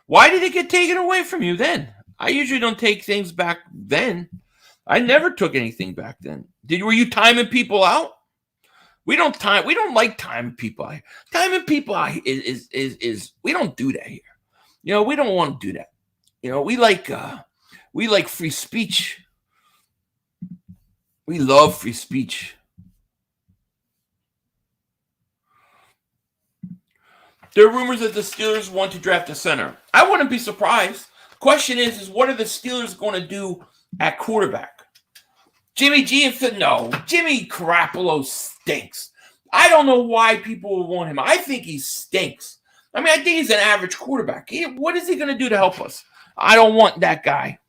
Why did it get taken away from you then? I usually don't take things back then. I never took anything back then. Were you timing people out? We don't like timing people out. Timing people out is we don't do that here. You know, we don't want to do that. You know, we like free speech. We love free speech. There are rumors that the Steelers want to draft a center. I wouldn't be surprised. Question is what are the Steelers going to do at quarterback? Jimmy G and Phil? No. Jimmy Garoppolo stinks. I don't know why people would want him. I think he stinks. I mean, I think he's an average quarterback. What is he going to do to help us? I don't want that guy.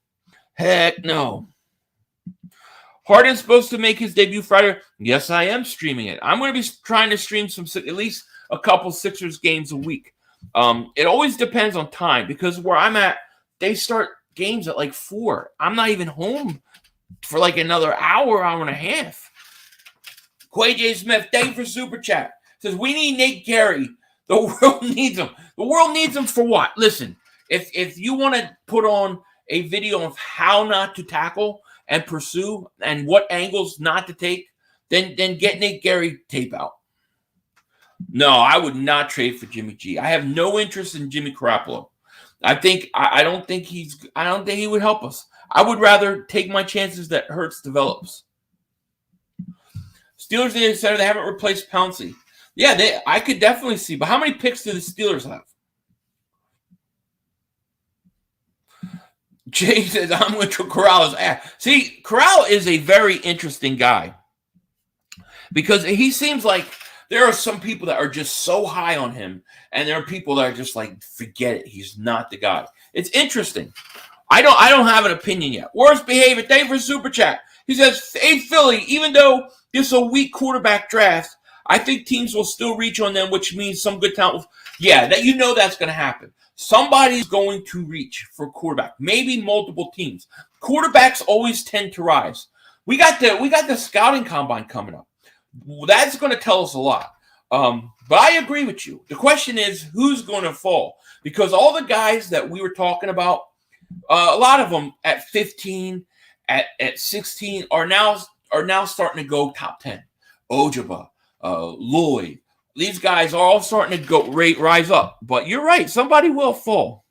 Heck no. Harden's supposed to make his debut Friday. Yes, I am streaming it. I'm going to be trying to stream at least a couple Sixers games a week. It always depends on time because where I'm at, they start games at like 4. I'm not even home for like another hour and a half. Quay J. Smith, thank you for Super Chat. Says, we need Nate Gary. The world needs him. The world needs him for what? Listen, if you want to put on a video of how not to tackle and pursue and what angles not to take, then get Nate Gary tape out. No, I would not trade for Jimmy G. I have no interest in Jimmy Garoppolo. I don't think he would help us. I would rather take my chances that Hurts develops. Steelers need a center. They haven't replaced Pouncey. Yeah, I could definitely see. But how many picks do the Steelers have? Jay says, I'm going to Corral's ass. See, Corral is a very interesting guy because he seems like there are some people that are just so high on him, and there are people that are just like, forget it. He's not the guy. It's interesting. I don't have an opinion yet. Worst behavior. Thank you for super chat. He says, hey, Philly, even though this is a weak quarterback draft, I think teams will still reach on them, which means some good talent. Yeah, that that's going to happen. Somebody's going to reach for quarterback. Maybe multiple teams. Quarterbacks always tend to rise. We got the scouting combine coming up. That's going to tell us a lot. But I agree with you. The question is, who's going to fall? Because all the guys that we were talking about, a lot of them at 15, at 16 are now starting to go top 10. Ojaba, Lloyd. These guys are all starting to go rise up. But you're right. Somebody will fall.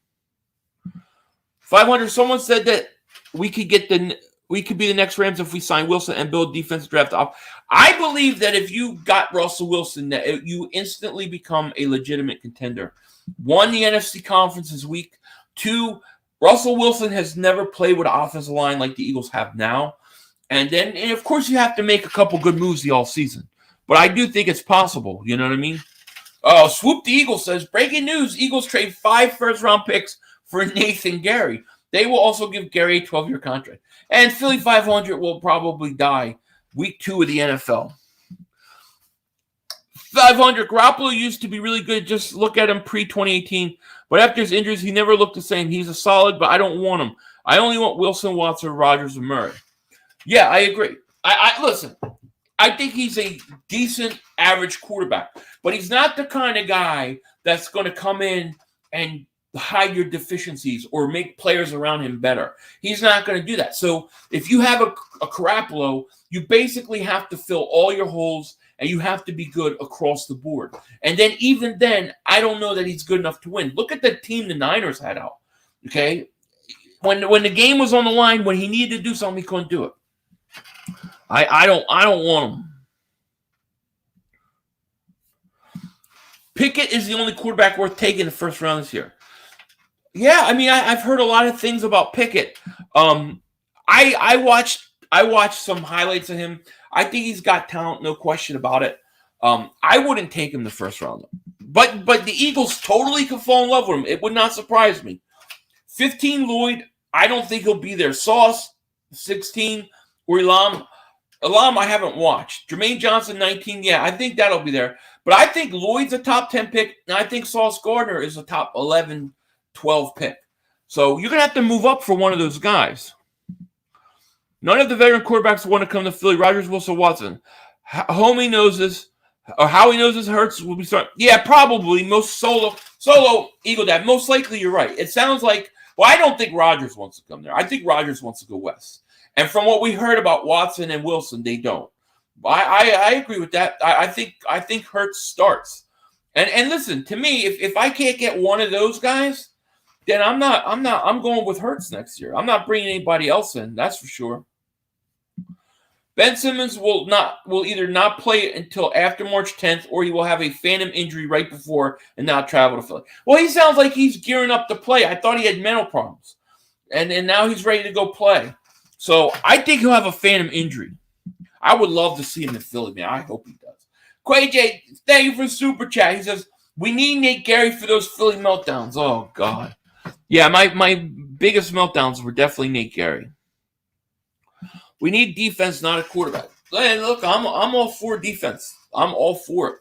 500. Someone said that we could be the next Rams if we sign Wilson and build defensive draft off. I believe that if you got Russell Wilson, that you instantly become a legitimate contender. One, the NFC conference is weak. Two, Russell Wilson has never played with an offensive line like the Eagles have now. And of course, you have to make a couple good moves the all season. But I do think it's possible. You know what I mean? Swoop the Eagles says, breaking news, Eagles trade 5 first-round picks for Nathan Gary. They will also give Gary a 12-year contract. And Philly 500 will probably die week 2 of the NFL. 500, Garoppolo used to be really good. Just look at him pre-2018. But after his injuries, he never looked the same. He's a solid, but I don't want him. I only want Wilson, Watson, Rodgers, and Murray. Yeah, I agree. I listen, I think he's a decent average quarterback. But he's not the kind of guy that's going to come in and hide your deficiencies or make players around him better. He's not going to do that. So if you have a Garoppolo, you basically have to fill all your holes and you have to be good across the board. And then even then, I don't know that he's good enough to win. Look at the team the Niners had out. Okay? When the game was on the line, when he needed to do something, he couldn't do it. I don't want him. Pickett is the only quarterback worth taking in the first round this year. Yeah, I mean, I've heard a lot of things about Pickett. I watched some highlights of him. I think he's got talent, no question about it. I wouldn't take him the first round, but the Eagles totally could fall in love with him. It would not surprise me. 15, Lloyd. I don't think he'll be there. Sauce, 16, or Elam. Elam, I haven't watched. Jermaine Johnson, 19. Yeah, I think that'll be there. But I think Lloyd's a top 10 pick, and I think Sauce Gardner is a top 11, 12 pick. So you're going to have to move up for one of those guys. None of the veteran quarterbacks want to come to Philly. Rodgers, Wilson, Watson. Homie knows this. Or Howie knows this. Hurts will be starting. Yeah, probably. Most solo Eagle Dad. Most likely you're right. It sounds like, well, I don't think Rodgers wants to come there. I think Rodgers wants to go west. And from what we heard about Watson and Wilson, they don't. I agree with that. I think Hurts starts. And listen, to me, if I can't get one of those guys, then I'm going with Hurts next year. I'm not bringing anybody else in. That's for sure. Ben Simmons will either not play until after March 10th, or he will have a phantom injury right before and not travel to Philly. Well, he sounds like he's gearing up to play. I thought he had mental problems, and now he's ready to go play. So I think he'll have a phantom injury. I would love to see him in Philly, man. I hope he does. Quay J, thank you for super chat. He says, we need Nate Gary for those Philly meltdowns. Oh, God. Yeah, my biggest meltdowns were definitely Nate Gary. We need defense, not a quarterback. And look, I'm all for defense. I'm all for it.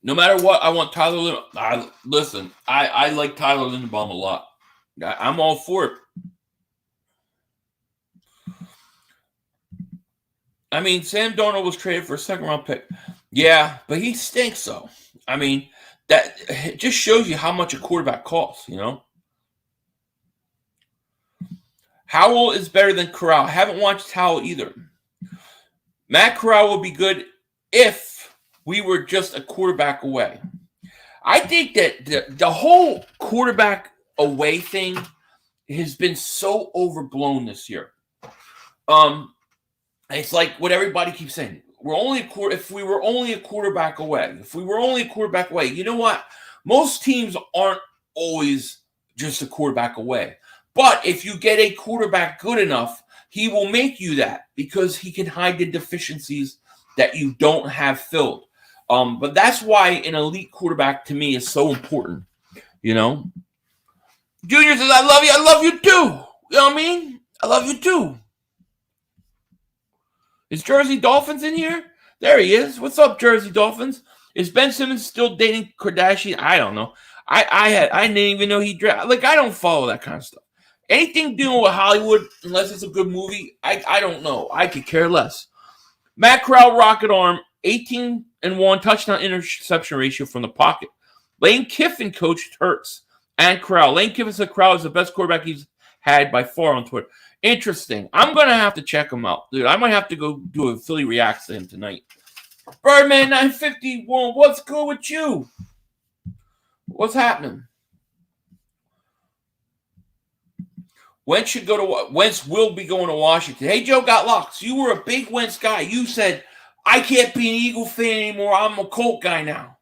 No matter what, I want Tyler Linderbaum. I like Tyler Linderbaum a lot. I'm all for it. I mean, Sam Darnold was traded for a second-round pick. Yeah, but he stinks, though. I mean, that just shows you how much a quarterback costs, you know? Howell is better than Corral. I haven't watched Howell either. Matt Corral will be good if we were just a quarterback away. I think that the whole quarterback away thing has been so overblown this year. It's like what everybody keeps saying. If we were only a quarterback away. You know what? Most teams aren't always just a quarterback away. But if you get a quarterback good enough, he will make you that because he can hide the deficiencies that you don't have filled. But that's why an elite quarterback to me is so important. You know, Junior says, "I love you. I love you too." You know what I mean? I love you too. Is Jersey Dolphins in here? There he is. What's up, Jersey Dolphins? Is Ben Simmons still dating Kardashian? I don't know. I didn't even know he like I don't follow that kind of stuff. Anything dealing with Hollywood, unless it's a good movie, I don't know. I could care less. Matt Corral rocket arm, 18-1 touchdown interception ratio from the pocket. Lane Kiffin coached Hurts and Corral. Lane Kiffin said Corral is the best quarterback he's had by far on Twitter. Interesting. I'm going to have to check him out. Dude, I might have to go do a Philly reacts to him tonight. Birdman 951, what's good with you? What's happening? Wentz will be going to Washington. Hey, Joe got locks. You were a big Wentz guy. You said, I can't be an Eagle fan anymore. I'm a Colt guy now.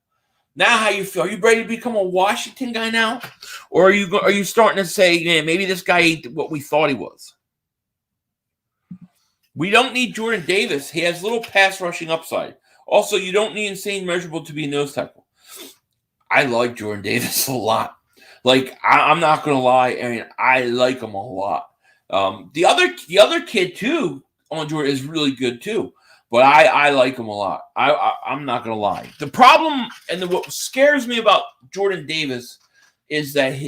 Now how you feel? Are you ready to become a Washington guy now? Or are you starting to say, man, maybe this guy ain't what we thought he was? We don't need Jordan Davis. He has little pass rushing upside. Also, you don't need insane measurable to be a nose tackle. I like Jordan Davis a lot. Like, I'm not going to lie. I mean, I like him a lot. The other kid, too, on Jordan is really good, too. But I like him a lot. I'm not going to lie. The problem and what scares me about Jordan Davis is that,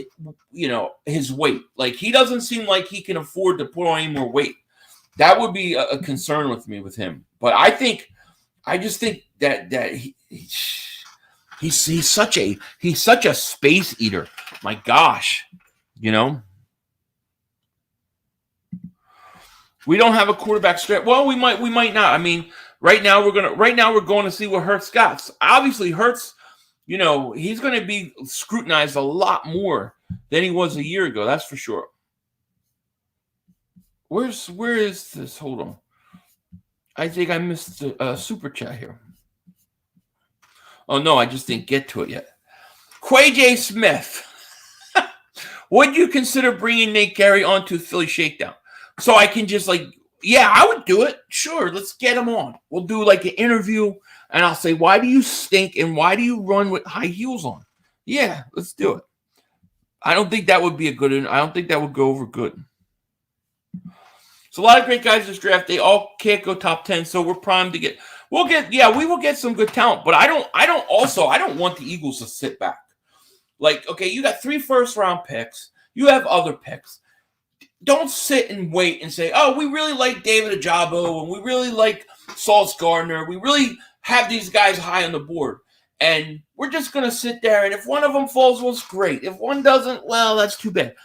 his weight. Like, he doesn't seem like he can afford to put on any more weight. That would be a concern with me with him. But I just think that he's such a space eater. My gosh, We don't have a quarterback stretch. Well, we might not. I mean, right now we're going to see what Hurts got. Obviously, Hurts, he's going to be scrutinized a lot more than he was a year ago. That's for sure. Where is this? Hold on. I think I missed the super chat here. Oh no, I just didn't get to it yet. Quay J. Smith. Would you consider bringing Nate Gary onto Philly Shakedown? So I can just I would do it. Sure, let's get him on. We'll do an interview, and I'll say, why do you stink and why do you run with high heels on? Yeah, let's do it. I don't think that would be I don't think that would go over good. So a lot of great guys this draft. They all can't go top 10, so we're primed to get. We will get some good talent, but I don't want the Eagles to sit back. Okay, you got 3 first-round picks. You have other picks. Don't sit and wait and say, oh, we really like David Ajabo and we really like Sauce Gardner. We really have these guys high on the board. And we're just going to sit there, and if one of them falls, well, it's great. If one doesn't, well, that's too bad.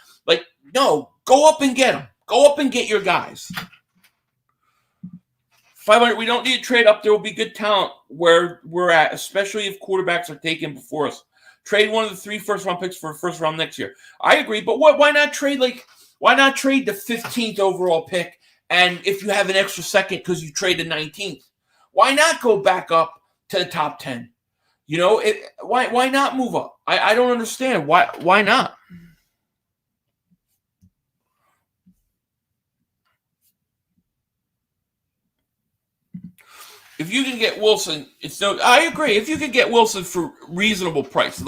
No, go up and get them. Go up and get your guys. 500, we don't need to trade up. There will be good talent where we're at, especially if quarterbacks are taken before us. Trade one of the 3 first-round picks for a first round next year. I agree, but why not trade why not trade the 15th overall pick? And if you have an extra second because you trade the 19th, why not go back up to the top 10? Why not move up? I don't understand. Why not? If you can get Wilson, I agree. If you can get Wilson for reasonable price,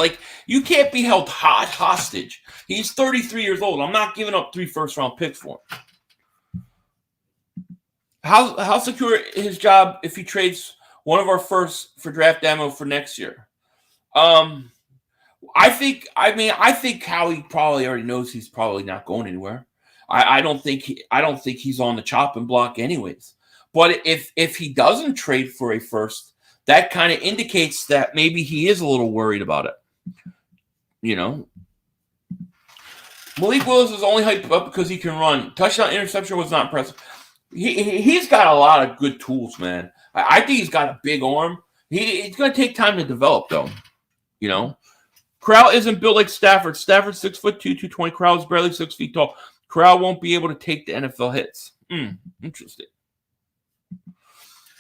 you can't be held hostage. He's 33 years old. I'm not giving up 3 first-round picks for him. How secure his job if he trades one of our first for draft ammo for next year? I think Howie probably already knows he's probably not going anywhere. I don't think he's on the chopping block anyways. But if he doesn't trade for a first, that kind of indicates that maybe he is a little worried about it. Malik Willis is only hyped up because he can run. Touchdown interception was not impressive. He's got a lot of good tools, man. I think he's got a big arm. It's going to take time to develop, though. Corral isn't built like Stafford. Stafford's 6'2", 220. Corral is barely 6 feet tall. Corral won't be able to take the NFL hits. Interesting.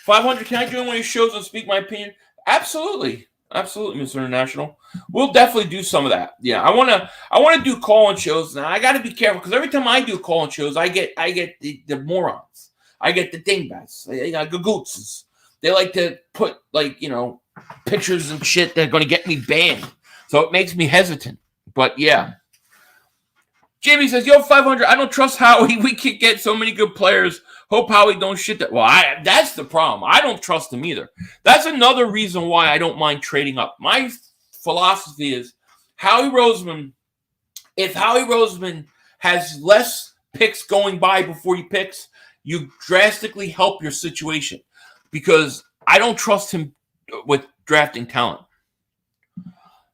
500, can I join one of your shows and speak my opinion? Absolutely. Absolutely, Mr. International. We'll definitely do some of that. Yeah, I wanna do call-in shows now. I got to be careful because every time I do call-in shows, I get the morons. I get the dingbats. I got gagoots. They like to put pictures and shit that are going to get me banned. So it makes me hesitant. But yeah. Jamie says, yo, 500, I don't trust Howie. We can get so many good players. Hope Howie don't shit that. Well, that's the problem. I don't trust him either. That's another reason why I don't mind trading up. My philosophy is if Howie Roseman has less picks going by before he picks, you drastically help your situation because I don't trust him with drafting talent.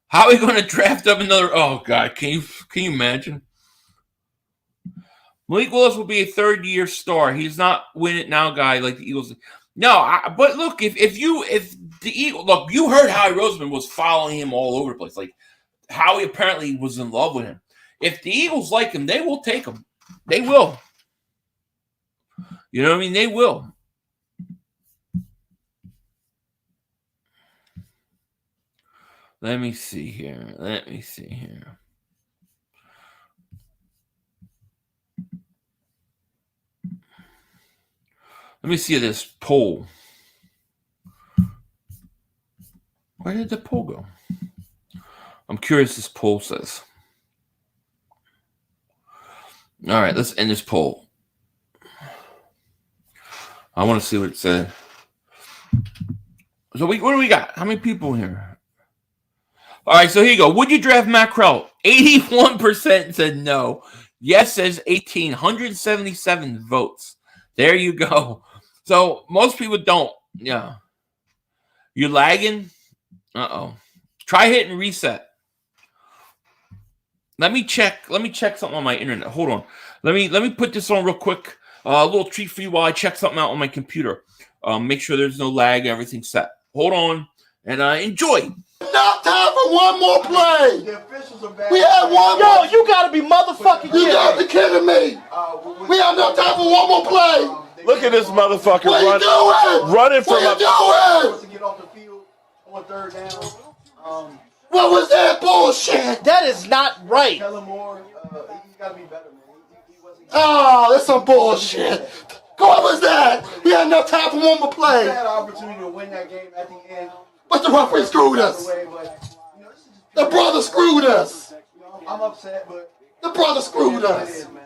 How are we going to draft up another? Oh God, can you imagine? Malik Willis will be a third-year star. He's not win it now guy like the Eagles. No, but look, if the Eagles look, you heard Howie Roseman was following him all over the place. Like Howie apparently was in love with him. If the Eagles like him, they will take him. They will. You know what I mean? They will. Let me see here. Let me see this poll. Where did the poll go? I'm curious this poll says. All right, let's end this poll. I want to see what it said. So what do we got? How many people here? All right, so here you go. Would you draft Matt Corral? 81% said no. Yes says 18. 177 votes. There you go. So most people don't. Yeah. You lagging? Uh-oh. Try hitting reset. Let me check something on my internet. Hold on. Let me put this on real quick. A little treat for you while I check something out on my computer. Make sure there's no lag. Everything's set. Hold on and enjoy. Not time for one more play. The officials are bad. We had one Yo, more. you gotta be motherfucking You gotta be kidding me. kidding me. We have no time for one more play. Look at this motherfucker What are you doing? running from What a. are you doing? To get off the field on third down. What was that bullshit? That is not right. Kellen Moore, he's got to be better, man. He wasn't. Oh, that's some bullshit. What was that? We had enough time for one more He play. had an opportunity to win that game at the end. But the referee screwed us. Away, but, this is just The brother screwed us. I'm upset, but The brother screwed it us. is, man.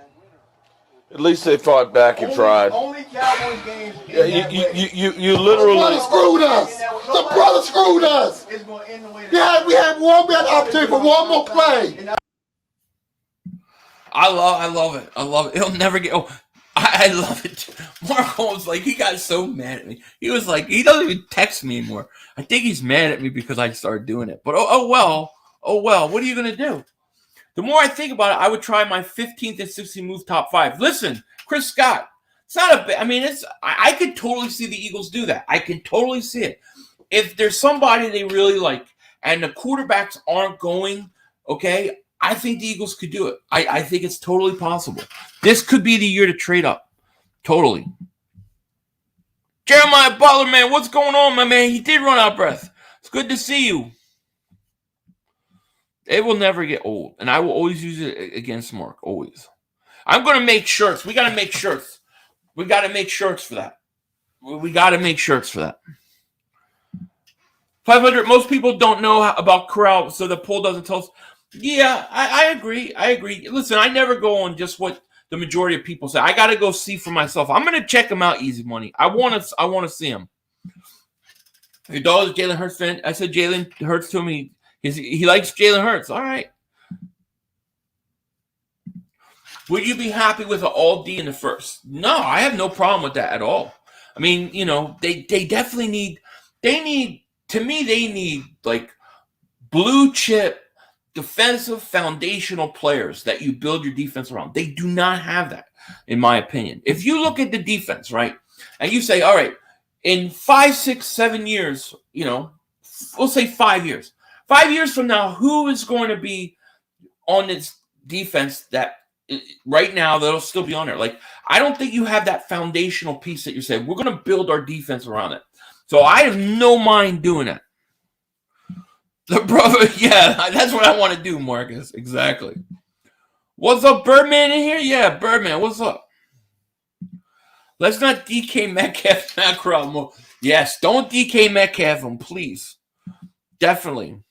At least they fought back and tried. Only Cowboys games. Yeah, you literally. The brother screwed us. The brother screwed us. It's going to end the way We had an opportunity for one more play. I love it. I love it. He'll never get. Oh, I love it. Marco was like, he got so mad at me. He was like, he doesn't even text me anymore. I think he's mad at me because I started doing it. But oh well. What are you gonna do? The more I think about it, I would try my 15th and 16th move top 5. Listen, Chris Scott. It's not a. I mean, it's. I could totally see the Eagles do that. I can totally see it. If there's somebody they really like and the quarterbacks aren't going, okay, I think the Eagles could do it. I think it's totally possible. This could be the year to trade up. Totally. Jeremiah Butler, man, what's going on, my man? He did run out of breath. It's good to see you. It will never get old, and I will always use it against Mark, always. I'm going to make shirts. We got to make shirts. We got to make shirts for that. We got to make shirts for that. 500, most people don't know about Corral, so the poll doesn't tell us. Yeah, I agree. Listen, I never go on just what the majority of people say. I got to go see for myself. I'm going to check him out, Easy Money. I want to see him. Your dog is Jalen Hurts fan. I said Jalen Hurts to him. He likes Jalen Hurts. All right. Would you be happy with an all D in the first? No, I have no problem with that at all. I mean, they definitely need. They need like blue chip defensive foundational players that you build your defense around. They do not have that, in my opinion. If you look at the defense, right, and you say, all right, in 5, 6, 7 years, we'll say 5 years. 5 years from now, who is going to be on this defense that right now that'll still be on there? Like, I don't think you have that foundational piece that you say, we're going to build our defense around it. So I have no mind doing that. The brother, yeah, that's what I want to do, Marcus. Exactly. What's up, Birdman in here? Yeah, Birdman, what's up? Let's not DK Metcalf macro more. Yes, don't DK Metcalf him, please. Definitely.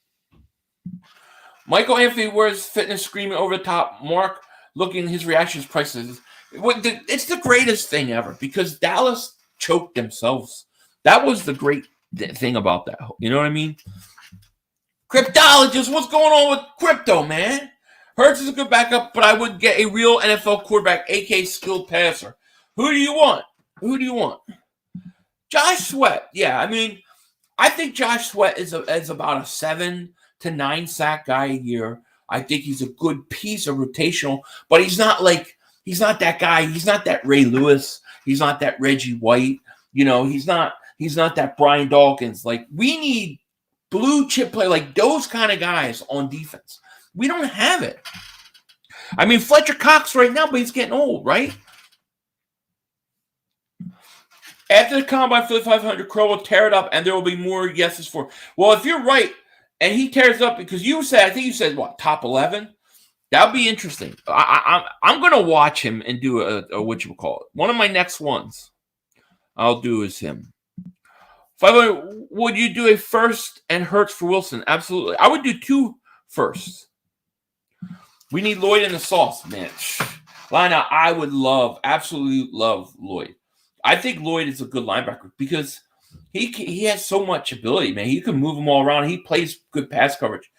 Michael Anthony wears fitness screaming over the top. Mark looking at his reactions prices. It's the greatest thing ever because Dallas choked themselves. That was the great thing about that. You know what I mean? Cryptologist, what's going on with crypto, man? Hurts is a good backup, but I would get a real NFL quarterback, aka skilled passer. Who do you want? Who do you want? Josh Sweat. Yeah, I mean, I think Josh Sweat is about a 7 to 9 sack guy a year. I think he's a good piece of rotational, but he's not that guy. He's not that Ray Lewis. He's not that Reggie White. You know, he's not that Brian Dawkins. Like, we need blue chip play, like those kind of guys on defense. We don't have it. I mean, Fletcher Cox right now, but he's getting old, right? After the combine for the 500, Crow will tear it up, and there will be more yeses for. Well, if you're right, and he tears it up because I think you said what, top 11? That would be interesting. I'm gonna watch him and do a what you call it. One of my next ones I'll do is him. 500, would you do a first and Hurts for Wilson? Absolutely. I would do 2 firsts. We need Lloyd in the sauce, man. Line-out, I would absolutely love Lloyd. I think Lloyd is a good linebacker because he has so much ability, man. He can move them all around. He plays good pass coverage.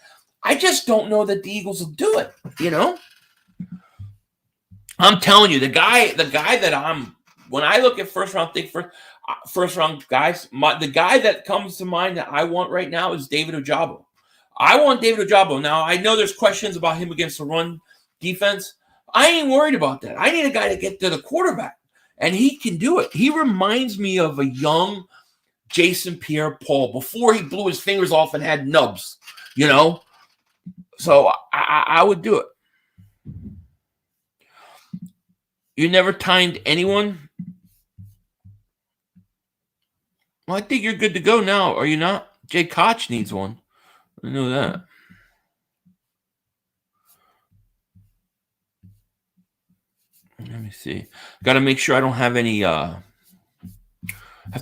I just don't know that the Eagles will do it, you know? I'm telling you, the guy that when I look at first round guys, the guy that comes to mind that I want right now is David Ojabo. I want David Ojabo. Now, I know there's questions about him against the run defense. I ain't worried about that. I need a guy to get to the quarterback, and he can do it. He reminds me of a young Jason Pierre-Paul before he blew his fingers off and had nubs, you know? So I would do it. You never timed anyone? Well, I think you're good to go now, are you not? Jay Koch needs one. I know that. Let me see. Got to make sure I don't have any. Have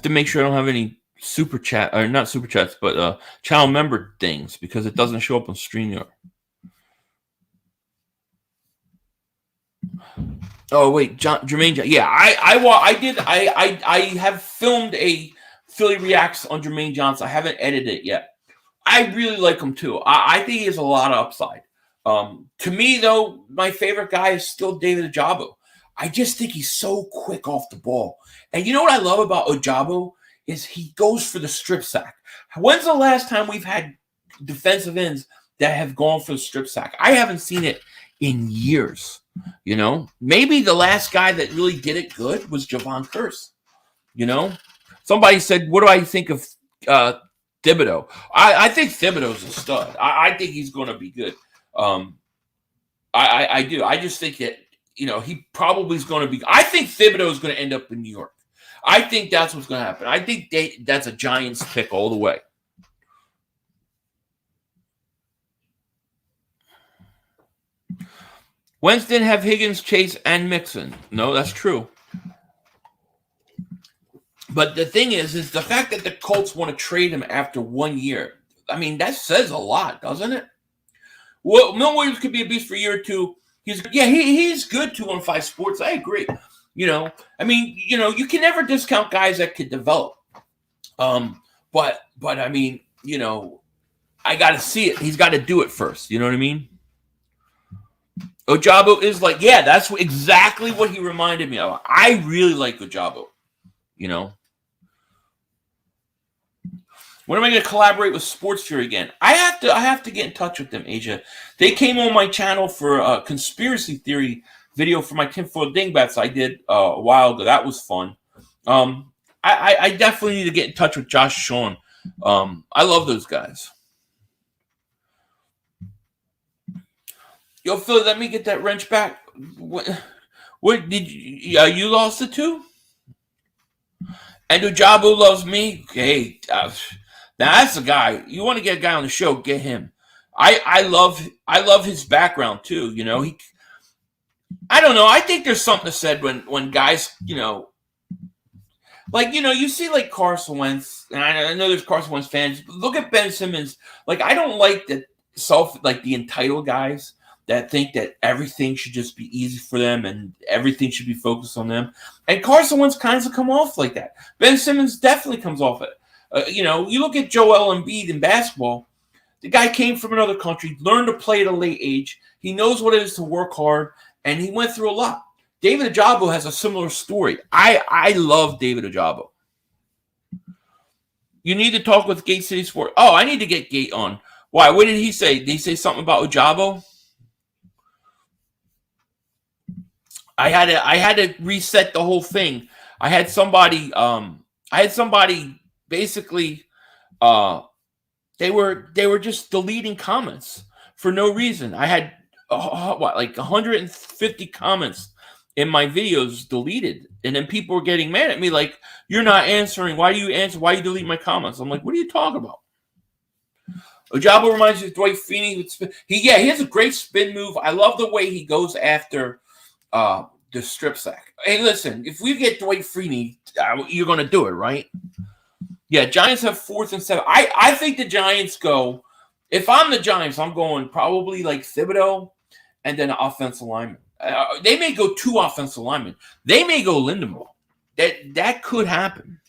to make sure I don't have any super chat or not super chats, but channel member things because it doesn't show up on StreamYard. Oh wait, Jermaine. Yeah, I have filmed a Philly Reacts on Jermaine Johnson. I haven't edited it yet. I really like him too. I think he has a lot of upside. To me, though, my favorite guy is still David Ojabo. I just think he's so quick off the ball. And you know what I love about Ojabo is he goes for the strip sack. When's the last time we've had defensive ends that have gone for the strip sack? I haven't seen it in years. You know, maybe the last guy that really did it good was Javon Curse. You know, somebody said, "What do I think of Thibodeau?" I think Thibodeau's a stud. I think he's going to be good. I do. I just think that, you know, he probably is going to be. I think Thibodeau is going to end up in New York. I think that's what's going to happen. I think that's a Giants pick all the way. Wentz didn't have Higgins, Chase, and Mixon. No, that's true. But the thing is the fact that the Colts want to trade him after 1 year. I mean, that says a lot, doesn't it? Well, Mil Williams could be a beast for a year or two. He's good 215 Sports. I agree. You know, I mean, you know, you can never discount guys that could develop. But I mean, you know, I got to see it. He's got to do it first. You know what I mean? Ojabo is like, yeah, that's exactly what he reminded me of. I really like Ojabo. You know, when am I going to collaborate with Sports Fury again? I have to get in touch with them, Asia. They came on my channel for a conspiracy theory video for my tinfoil dingbats I did a while ago. That was fun. I definitely need to get in touch with Josh Sean. I love those guys. Yo, Phil, let me get that wrench back. What did you? You lost it too? And Ojabo loves me. Hey, Now that's the guy. You want to get a guy on the show, get him. I love his background too. You know, I don't know. I think there's something said when guys, you know, like, you know, you see like Carson Wentz, and I know there's Carson Wentz fans. Look at Ben Simmons. Like, I don't like the entitled guys that think that everything should just be easy for them and everything should be focused on them. And Carson Wentz kind of come off like that. Ben Simmons definitely comes off it. You know, you look at Joel Embiid in basketball. The guy came from another country, learned to play at a late age. He knows what it is to work hard, and he went through a lot. David Ojabo has a similar story. I love David Ojabo. You need to talk with Gate City Sport. Oh, I need to get Gate on. Why? What did he say? Did he say something about Ojabo? I had to reset the whole thing. I had somebody basically they were just deleting comments for no reason. I had like 150 comments in my videos deleted, and then people were getting mad at me like, "You're not answering. Why do you answer? Why do you delete my comments?" I'm like, "What are you talking about?" Ojabo reminds me of Dwight Freeney. He has a great spin move. I love the way he goes after the strip sack. Hey, listen, if we get Dwight Freeney, you're going to do it, right? Yeah, Giants have 4th and 7. I think the Giants go, if I'm the Giants, I'm going probably like Thibodeau and then an offensive lineman. They may go 2 offensive linemen. They may go Lindenbaum. That could happen.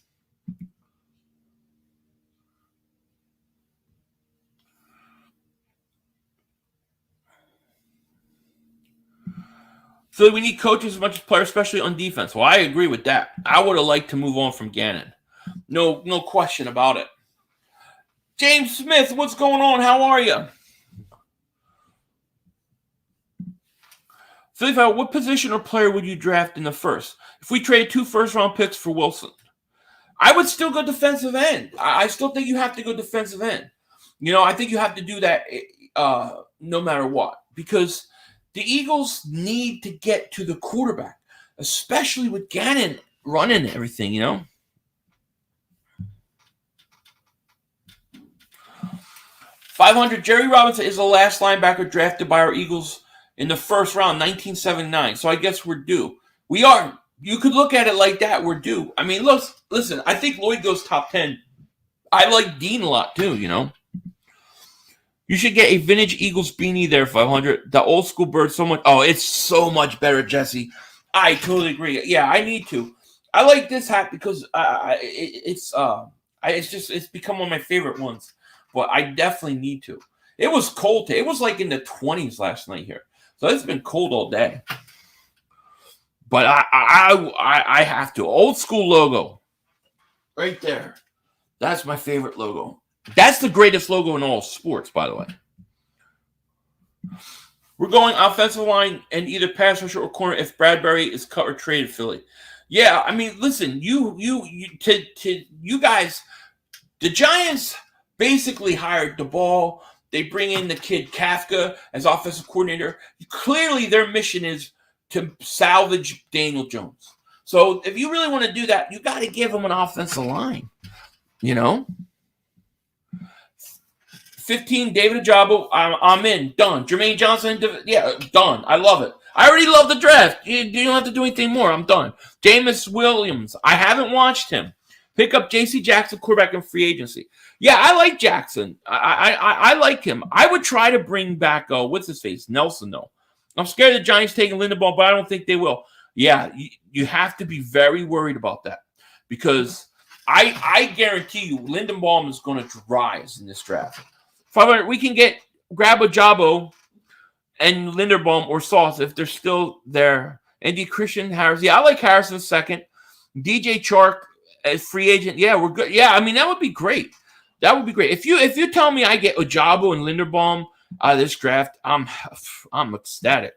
So we need coaches as much as players, especially on defense. Well, I agree with that. I would have liked to move on from Gannon. No question about it. James Smith, what's going on? How are you? So, what position or player would you draft in the first? If we trade 2 first-round picks for Wilson, I would still go defensive end. I still think you have to go defensive end. You know, I think you have to do that no matter what, because the Eagles need to get to the quarterback, especially with Gannon running everything, you know. $500. Jerry Robinson is the last linebacker drafted by our Eagles in the first round, 1979. So I guess we're due. We are. You could look at it like that. We're due. I mean, listen, I think Lloyd goes top 10. I like Dean a lot too, you know. You should get a vintage Eagles beanie there, 500. The old school bird, so much. Oh, it's so much better, Jesse. I totally agree. Yeah, I need to. I like this hat because it's become one of my favorite ones. But I definitely need to. It was cold. It was like in the 20s last night here, so it's been cold all day. But I have to. Old school logo, right there. That's my favorite logo. That's the greatest logo in all sports, by the way. We're going offensive line and either pass rusher or corner if Bradbury is cut or traded Philly. Yeah, I mean, listen, you guys, the Giants basically hired the ball. They bring in the kid Kafka as offensive coordinator. Clearly, their mission is to salvage Daniel Jones. So if you really want to do that, you got to give him an offensive line. You know? 15, David Ojabo. I'm in. Done. Jermaine Johnson. Yeah, done. I love it. I already love the draft. You don't have to do anything more. I'm done. Jameis Williams. I haven't watched him. Pick up J.C. Jackson, quarterback in free agency. Yeah, I like Jackson. I like him. I would try to bring back, what's his face? Nelson, though. I'm scared of the Giants taking Lindenbaum, but I don't think they will. Yeah, you have to be very worried about that because I guarantee you Lindenbaum is going to rise in this draft. 500, we can grab Ojabo and Linderbaum or Sauce if they're still there. Andy Christian, Harris. Yeah, I like Harrison second. DJ Chark as free agent. Yeah, we're good. Yeah, I mean, that would be great. That would be great. If you tell me I get Ojabo and Linderbaum out of this draft, I'm ecstatic.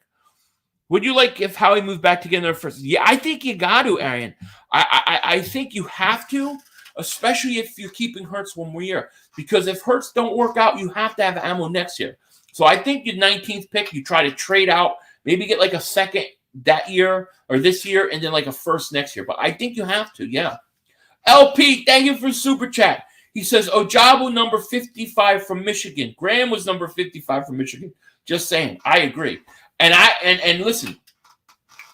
Would you like if Howie moved back together first? Yeah, I think you got to, Arian. I think you have to, especially if you're keeping Hurts one more year. Because if Hurts don't work out, you have to have ammo next year. So I think your 19th pick, you try to trade out, maybe get like a second that year or this year, and then like a first next year. But I think you have to, yeah. LP, thank you for super chat. He says, Ojabo number 55 from Michigan. Graham was number 55 from Michigan. Just saying. I agree. And listen,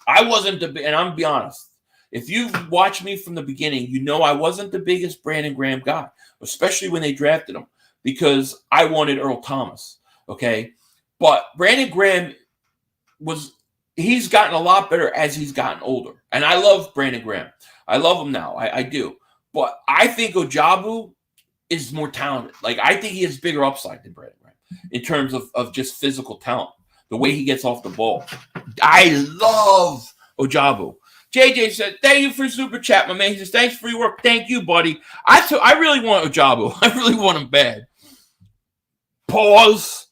I wasn't and I'm going to be honest. If you've watched me from the beginning, you know I wasn't the biggest Brandon Graham guy, especially when they drafted him, because I wanted Earl Thomas, okay? But Brandon Graham he's gotten a lot better as he's gotten older. And I love Brandon Graham. I love him now. I do. But I think Ojabo is more talented. Like, I think he has bigger upside than Brandon Graham in terms of just physical talent, the way he gets off the ball. I love Ojabo. JJ said, thank you for super chat, my man. He says, thanks for your work. Thank you, buddy. I really want Ojabo. I really want him bad. Pause.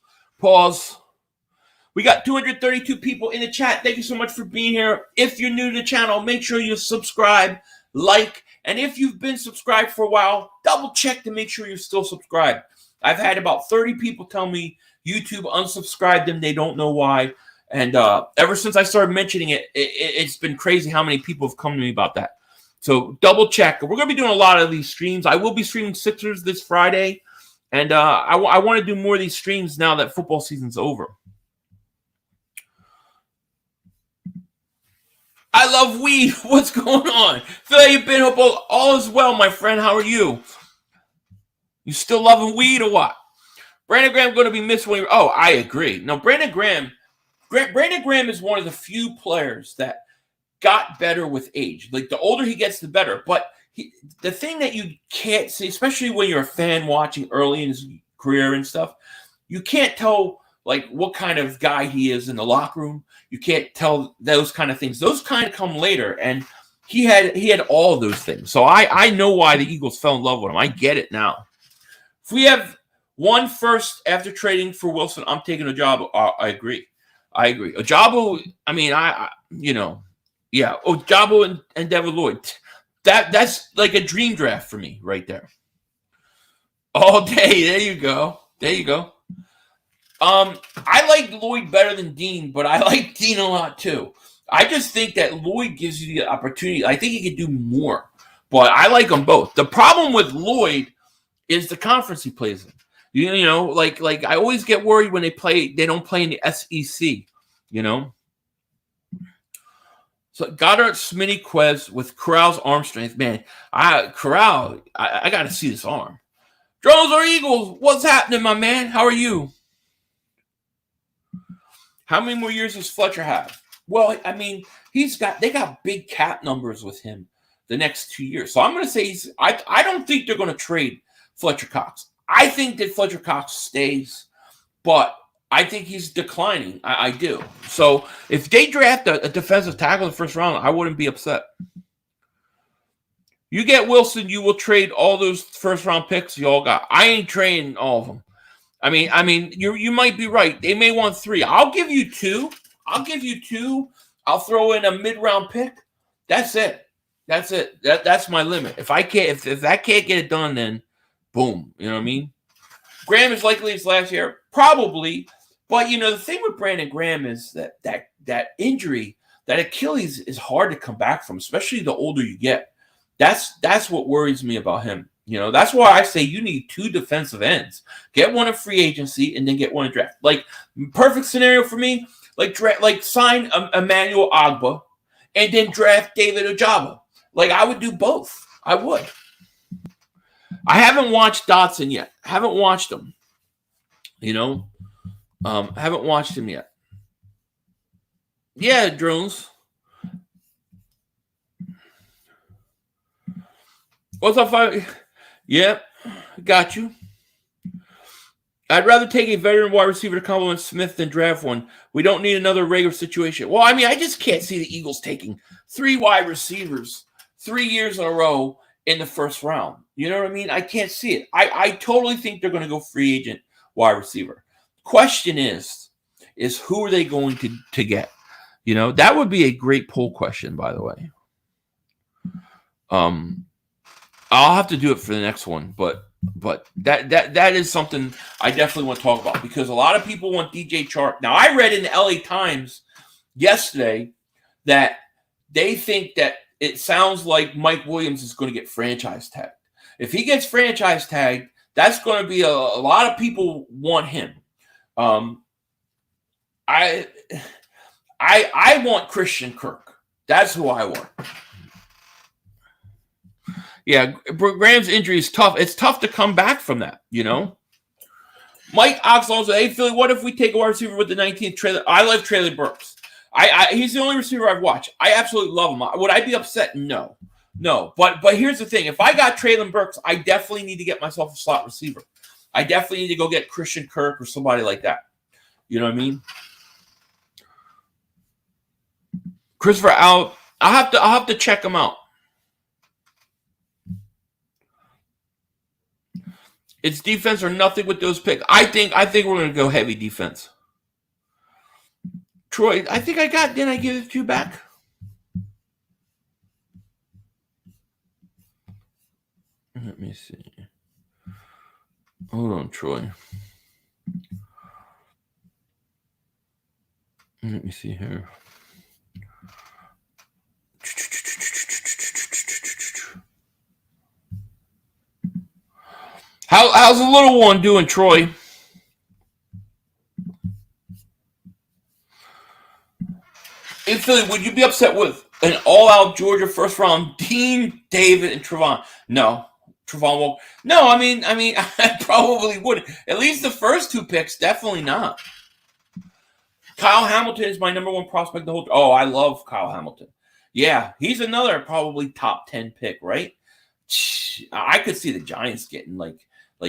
We got 232 people in the chat. Thank you so much for being here. If you're new to the channel, make sure you subscribe, like, and if you've been subscribed for a while, double check to make sure you're still subscribed. I've had about 30 people tell me YouTube unsubscribed them. They don't know why. And ever since I started mentioning it, it's been crazy how many people have come to me about that. So double check. We're going to be doing a lot of these streams. I will be streaming Sixers this Friday. And I want to do more of these streams now that football season's over. I love weed. What's going on? Phil, you've been up all is well, my friend. How are you? You still loving weed or what? Brandon Graham going to be missed when oh, I agree. No, Brandon Graham is one of the few players that got better with age. Like, the older he gets, the better. But the thing that you can't see, especially when you're a fan watching early in his career and stuff, you can't tell like what kind of guy he is in the locker room. You can't tell those kind of things. Those kind of come later, and he had all of those things. So I know why the Eagles fell in love with him. I get it now. If we have one first after trading for Wilson, I'm taking Ojabo. I agree. Ojabo, I mean, Ojabo and Devin Lloyd. That's like a dream draft for me right there. All day. There you go. I like Lloyd better than Dean, but I like Dean a lot too. I just think that Lloyd gives you the opportunity. I think he could do more, but I like them both. The problem with Lloyd is the conference he plays in. You know, like I always get worried when they don't play in the SEC, you know. So Goddard, Smitty, Quez with Corral's arm strength. Man, Corral, I got to see this arm. Drones or Eagles, what's happening, my man? How are you? How many more years does Fletcher have? Well, I mean, they got big cap numbers with him the next 2 years. So I'm going to say I don't think they're going to trade Fletcher Cox. I think that Fletcher Cox stays, but I think he's declining. I do. So if they draft a defensive tackle in the first round, I wouldn't be upset. You get Wilson, you will trade all those first round picks you all got. I ain't trading all of them. I mean, you might be right. They may want 3. I'll give you 2. I'll throw in a mid-round pick. That's it. That's my limit. If that can't get it done, then boom. You know what I mean? Graham is likely his last year, probably. But you know, the thing with Brandon Graham is that injury, that Achilles, is hard to come back from, especially the older you get. That's what worries me about him. You know, that's why I say you need 2 defensive ends. Get one in free agency and then get one in draft. Like, perfect scenario for me, like sign Emmanuel Ogbah and then draft David Ojabo. Like, I would do both. I would. I haven't watched Dotson yet. Haven't watched him. You know? Haven't watched him yet. Yeah, Drones. What's up, Yeah, got you. I'd rather take a veteran wide receiver to complement Smith than draft one. We don't need another regular situation. Well, I mean, I just can't see the Eagles taking 3 wide receivers 3 years in a row in the first round. You know what I mean? I can't see it. I totally think they're going to go free agent wide receiver. Question is who are they going to get? You know, that would be a great poll question, by the way. I'll have to do it for the next one, but that is something I definitely want to talk about, because a lot of people want DJ Chark. Now, I read in the LA Times yesterday that they think that it sounds like Mike Williams is going to get franchise tagged. If he gets franchise tagged, that's going to be a lot of people want him. I want Christian Kirk. That's who I want. Yeah, Graham's injury is tough. It's tough to come back from that, you know. Mike Oxlong said, "Hey Philly, what if we take a wide receiver with the 19th trailer?" I love Traylon Burks. He's the only receiver I've watched. I absolutely love him. Would I be upset? No. But here's the thing: if I got Traylon Burks, I definitely need to get myself a slot receiver. I definitely need to go get Christian Kirk or somebody like that. You know what I mean? Christopher I'll have to check him out. It's defense or nothing with those picks. I think we're going to go heavy defense. Troy, I think didn't I give it to you back? Let me see. Hold on, Troy. Let me see here. How's the little one doing, Troy? Hey, Philly, would you be upset with an all-out Georgia first-round Dean, David, and Trevon? No. Trevon won't. No, I mean, I probably wouldn't. At least the first two picks, definitely not. Kyle Hamilton is my number one prospect the whole. Oh, I love Kyle Hamilton. Yeah, he's another probably top 10 pick, right? I could see the Giants getting like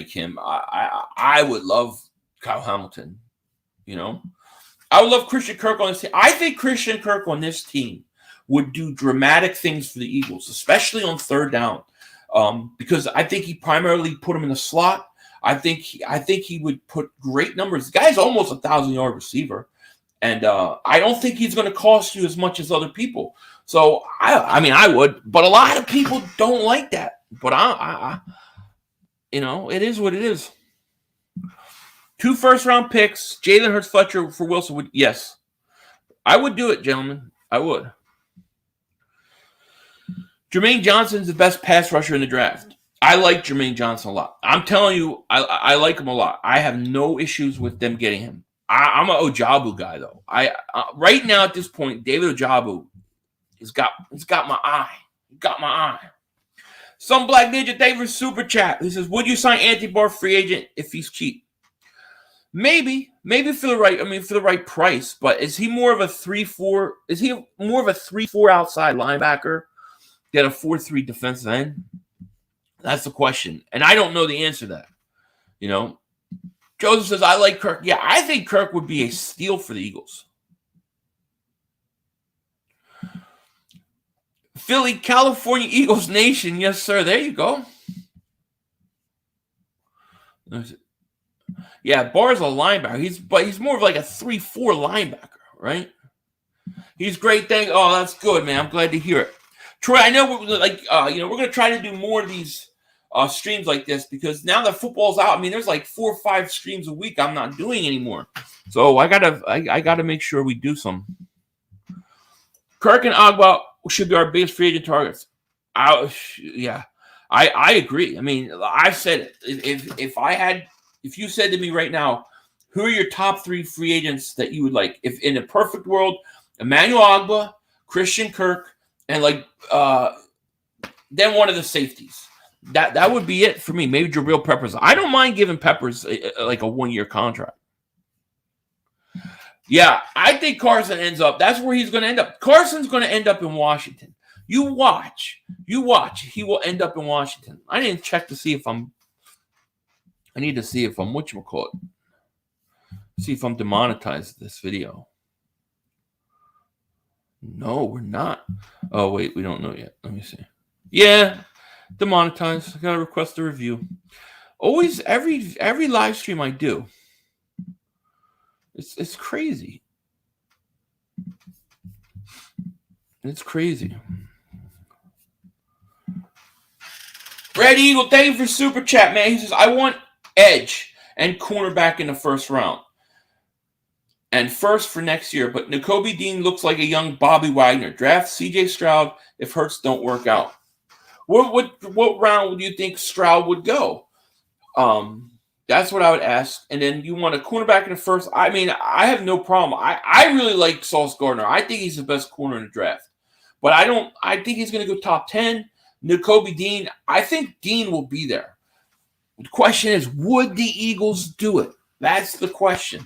him. I would love Kyle Hamilton. You know, I would love Christian Kirk on this team. I think Christian Kirk on this team would do dramatic things for the Eagles, especially on third down, because I think he primarily put him in the slot. I think he would put great numbers. The guy's almost 1,000-yard receiver, and I don't think he's going to cost you as much as other people. So I would, but a lot of people don't like that. But I you know, it is what it is. 2 first-round picks, Jalen Hurts, Fletcher for Wilson. Yes, I would do it, gentlemen. I would. Jermaine Johnson's the best pass rusher in the draft. I like Jermaine Johnson a lot. I'm telling you, I like him a lot. I have no issues with them getting him. I'm an Ojabu guy, though. Right now at this point, David Ojabu he's got my eye. He got my eye. Some Black Ninja, thank you for super chat. He says, "Would you sign Anthony Barr free agent if he's cheap?" Maybe for the right price. But is he more of a 3-4? Is he more of a 3-4 outside linebacker than a 4-3 defensive end? That's the question, and I don't know the answer to that. You know, Joseph says, "I like Kirk." Yeah, I think Kirk would be a steal for the Eagles. Philly, California Eagles Nation. Yes, sir. There you go. Yeah, Barr's a linebacker. He's more of like a 3-4 linebacker, right? He's great. That's good, man. I'm glad to hear it. Troy, I know we're going to try to do more of these streams like this because now that football's out, I mean, there's like 4 or 5 streams a week I'm not doing anymore. So I gotta make sure we do some. Kirk and Agba should be our biggest free agent targets. I agree. I mean, I've said it. If you said to me right now, who are your top 3 free agents that you would like? If in a perfect world, Emmanuel Agba, Christian Kirk, and then one of the safeties. That would be it for me. Maybe Jabril Peppers. I don't mind giving Peppers a 1-year contract. Yeah, I think Carson ends up. That's where he's going to end up. Carson's going to end up in Washington. You watch. He will end up in Washington. I didn't check to see if I'm. I need to see if I'm whatchamacallit. See if I'm demonetized this video. No, we're not. Oh, wait, we don't know yet. Let me see. Yeah, demonetized. I got to request a review. Always, every live stream I do. It's crazy. It's crazy. Red Eagle, thank you for super chat, man. He says, "I want edge and cornerback in the first round. And first for next year, but Nakobe Dean looks like a young Bobby Wagner. Draft CJ Stroud if Hurts don't work out." What round would you think Stroud would go? That's what I would ask. And then you want a cornerback in the first. I mean, I have no problem. I really like Sauce Gardner. I think he's the best corner in the draft. But I think he's going to go top 10. Nakobe Dean, I think Dean will be there. The question is, would the Eagles do it? That's the question.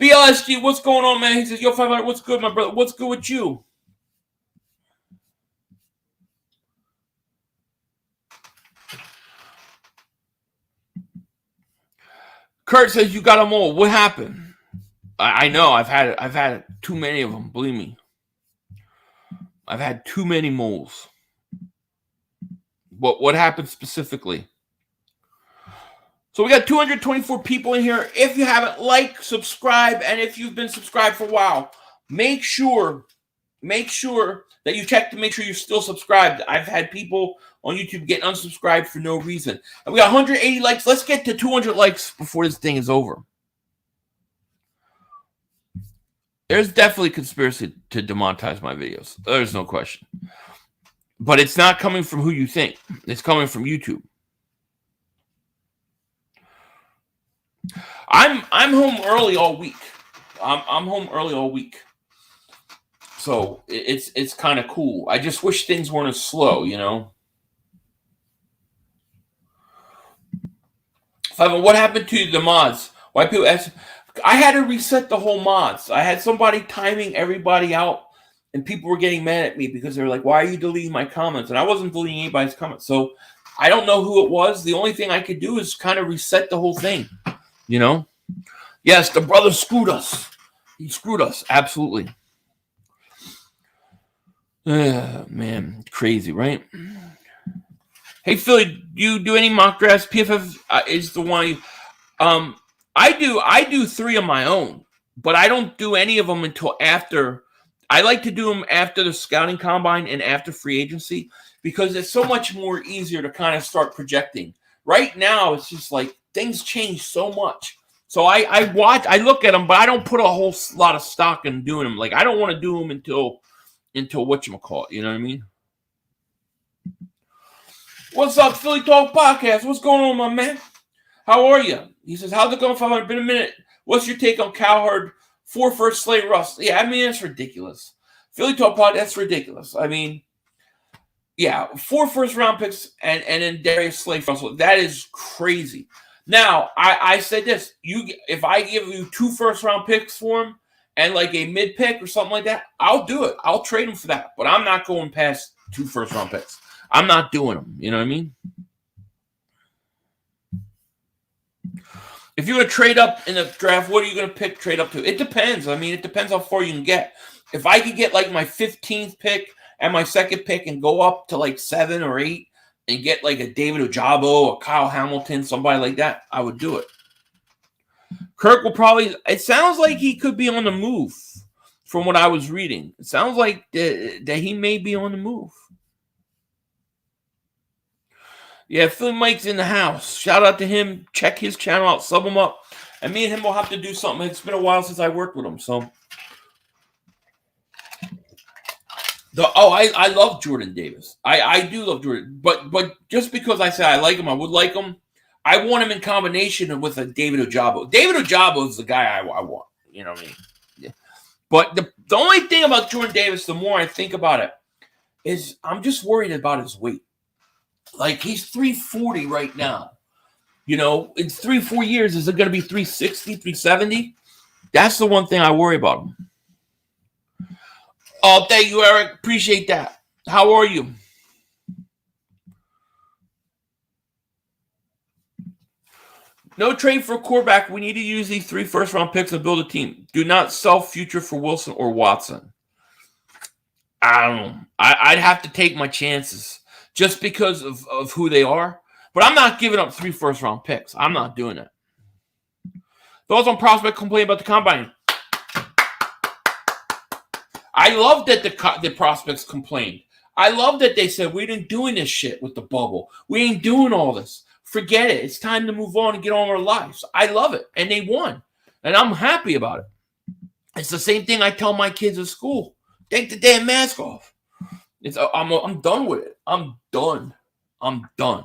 BLSG, what's going on, man? He says, yo, 500, what's good, my brother? What's good with you? Kurt says, you got them all. What happened? I know. I've had too many of them. Believe me. I've had too many moles. What happened specifically? So we got 224 people in here. If you haven't, like, subscribe, and if you've been subscribed for a while, make sure that you check to make sure you're still subscribed. I've had people on YouTube get unsubscribed for no reason. And we got 180 likes. Let's get to 200 likes before this thing is over. There's definitely conspiracy to demonetize my videos. There's no question. But it's not coming from who you think. It's coming from YouTube. I'm home early all week. I'm home early all week. So it's kind of cool. I just wish things weren't as slow, you know. What happened to the mods? Why people ask? I had to reset the whole mods. I had somebody timing everybody out, and people were getting mad at me because they were like, "Why are you deleting my comments?" And I wasn't deleting anybody's comments. So I don't know who it was. The only thing I could do is kind of reset the whole thing, you know. Yes, the brother screwed us. He screwed us. Absolutely. Man, crazy, right? Hey, Philly, do you do any mock drafts? PFF is the one. I do 3 of my own, but I don't do any of them until after. I like to do them after the scouting combine and after free agency because it's so much more easier to kind of start projecting. Right now, it's just like things change so much. So I look at them, but I don't put a whole lot of stock in doing them. Like I don't want to do them until whatchamacallit, you know what I mean? What's up, Philly Talk Podcast? What's going on, my man? How are you? He says, how's it going, 500? Been a minute. What's your take on Cowherd 4 first Slay Russ? Yeah, I mean, that's ridiculous. Philly Talk Pod, that's ridiculous. I mean, yeah, 4 first-round picks and then Darius Slay Russell. That is crazy. Now, I said this. If I give you 2 first-round picks for him and like a mid-pick or something like that, I'll do it. I'll trade him for that. But I'm not going past 2 first-round picks. I'm not doing them. You know what I mean? If you're going to trade up in the draft, what are you going to trade up to? It depends. I mean, it depends how far you can get. If I could get like my 15th pick and my 2nd pick and go up to like 7 or 8 and get like a David Ojabo, a Kyle Hamilton, somebody like that, I would do it. Kirk will probably, it sounds like he could be on the move from what I was reading. It sounds like that he may be on the move. Yeah, Philly Mike's in the house. Shout out to him. Check his channel out. Sub him up. And me and him will have to do something. It's been a while since I worked with him. So, I love Jordan Davis. I do love Jordan. But just because I say I like him, I would like him. I want him in combination with a David Ojabo. David Ojabo is the guy I want. You know what I mean? Yeah. But the only thing about Jordan Davis, the more I think about it, is I'm just worried about his weight. Like, he's 340 right now. You know, in 3-4 years, is it going to be 360, 370? That's the one thing I worry about him. Oh, thank you, Eric. Appreciate that. How are you? No trade for a quarterback. We need to use these 3 first-round picks to build a team. Do not sell future for Wilson or Watson. I don't know. I'd have to take my chances. Just because of who they are. But I'm not giving up 3 first-round picks. I'm not doing it. Those on prospect complain about the combine. I love that the prospects complained. I love that they said, we didn't doing this shit with the bubble. We ain't doing all this. Forget it. It's time to move on and get on with our lives. I love it. And they won. And I'm happy about it. It's the same thing I tell my kids at school. Take the damn mask off. I'm done with it. I'm done. I'm done.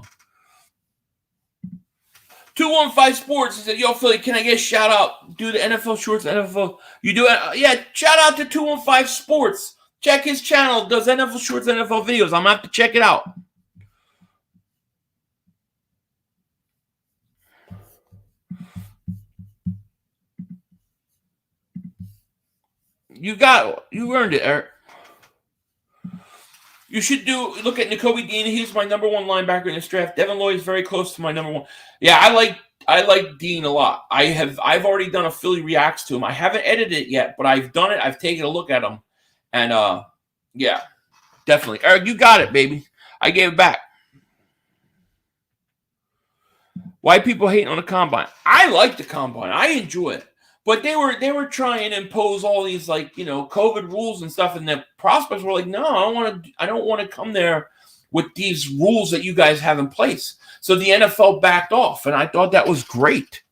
215 Sports, he said, yo, Philly, can I get a shout out? Do the NFL shorts, NFL. You do it? Yeah, shout out to 215 Sports. Check his channel, does NFL shorts, NFL videos. I'm going to have to check it out. You earned it, Eric. You should look at Nakobe Dean. He's my number one linebacker in this draft. Devin Lloyd is very close to my number one. Yeah, I like Dean a lot. I've already done a Philly reacts to him. I haven't edited it yet, but I've done it. I've taken a look at him. And yeah, definitely. Eric, you got it, baby. I gave it back. Why people hating on the combine? I like the combine. I enjoy it. But they were trying to impose all these COVID rules and stuff, and the prospects were like, no, I don't want to come there with these rules that you guys have in place. So the NFL backed off, and I thought that was great.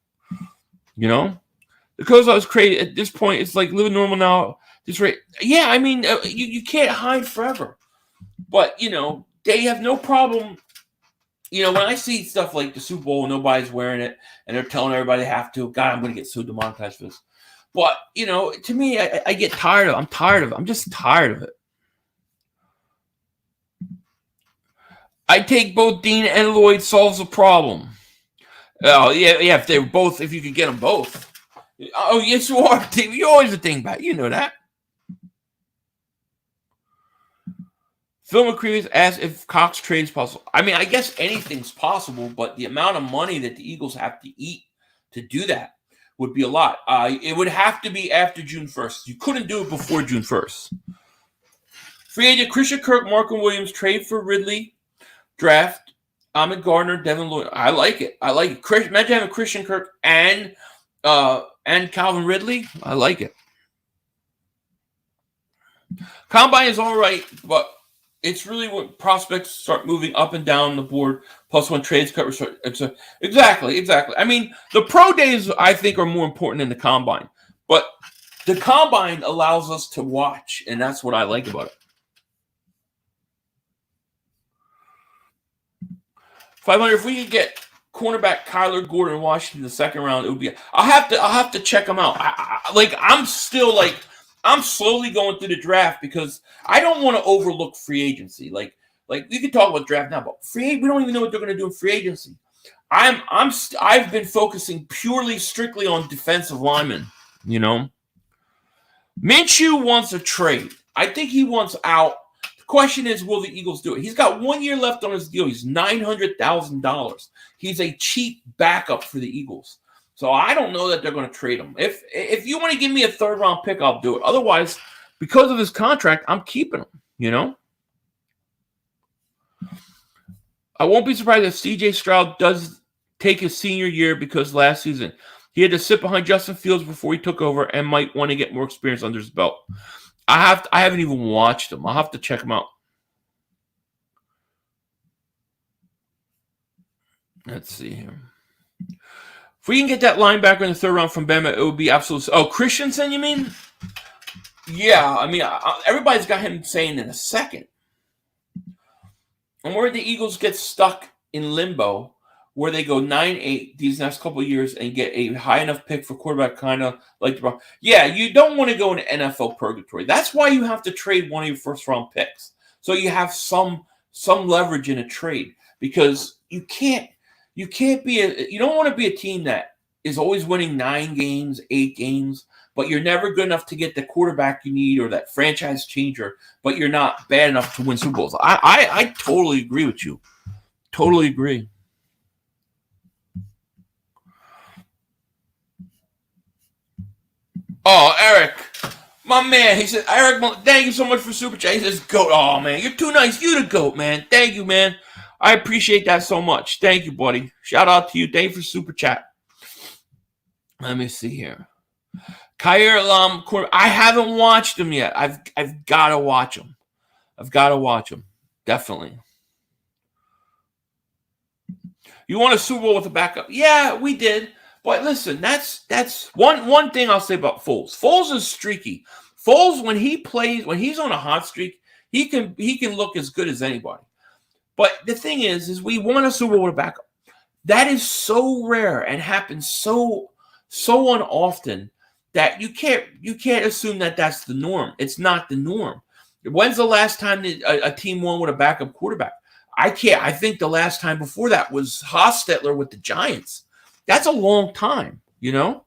Because I was crazy at this point, it's like living normal now. Just right, yeah. I mean, you can't hide forever, but they have no problem. When I see stuff like the Super Bowl, nobody's wearing it, and they're telling everybody they have to. God, I'm going to get so demonetized for this. But, to me, I get tired of it. I'm tired of it. I'm just tired of it. I take both Dean and Lloyd solves the problem. Oh, yeah, if you could get them both. Oh, yes, you are. You're always a dingbat. You know that. Phil McCree's asked if Cox trade is possible. I mean, I guess anything's possible, but the amount of money that the Eagles have to eat to do that would be a lot. It would have to be after June 1st. You couldn't do it before June 1st. Free agent Christian Kirk, Markham Williams, trade for Ridley, draft Ahmed Gardner, Devin Lloyd. I like it. Imagine having Christian Kirk and Calvin Ridley. I like it. Combine is all right, but it's really when prospects start moving up and down the board, plus when trades cut. Exactly. I mean, the pro days, I think, are more important than the combine. But the combine allows us to watch, and that's what I like about it. 500, if we could get cornerback Kyler Gordon in Washington in the second round, it would be. I'll have to check him out. I'm slowly going through the draft because I don't want to overlook free agency. Like we could talk about draft now, but we don't even know what they're going to do in free agency. I've been focusing strictly on defensive linemen. Minshew wants a trade. I think he wants out. The question is, will the Eagles do it? He's got 1 year left on his deal. He's $900,000. He's a cheap backup for the Eagles. So I don't know that they're going to trade him. If you want to give me a third round pick, I'll do it. Otherwise, because of his contract, I'm keeping him, I won't be surprised if C.J. Stroud does take his senior year because last season he had to sit behind Justin Fields before he took over and might want to get more experience under his belt. I haven't even watched him. I'll have to check him out. Let's see here. If we can get that linebacker in the third round from Bama, it would be absolutely. Oh, Christensen, you mean? Yeah, I mean, everybody's got him saying in a second. And where the Eagles get stuck in limbo, where they go 9-8 these next couple of years and get a high enough pick for quarterback, kind of like the. Yeah, you don't want to go into NFL purgatory. That's why you have to trade one of your first round picks, so you have some leverage in a trade because you can't. You don't want to be a team that is always winning 9 games, 8 games, but you're never good enough to get the quarterback you need or that franchise changer, but you're not bad enough to win Super Bowls. I totally agree with you. Totally agree. Oh, Eric, my man. He said, Eric, thank you so much for Super Chat. He says, GOAT. Oh, man, you're too nice. You the GOAT, man. Thank you, man. I appreciate that so much. Thank you, buddy. Shout out to you. Thank you for Super Chat. Let me see here. Khair Alam, I haven't watched him yet. I've got to watch him. Definitely. You won a Super Bowl with a backup. Yeah, we did. But listen, that's one thing I'll say about Foles. Foles is streaky. Foles, when he plays, when he's on a hot streak, he can look as good as anybody. But the thing is we won a Super Bowl with a backup. That is so rare and happens so often that you can't assume that that's the norm. It's not the norm. When's the last time a team won with a backup quarterback? I think the last time before that was Hostetler with the Giants. That's a long time, you know?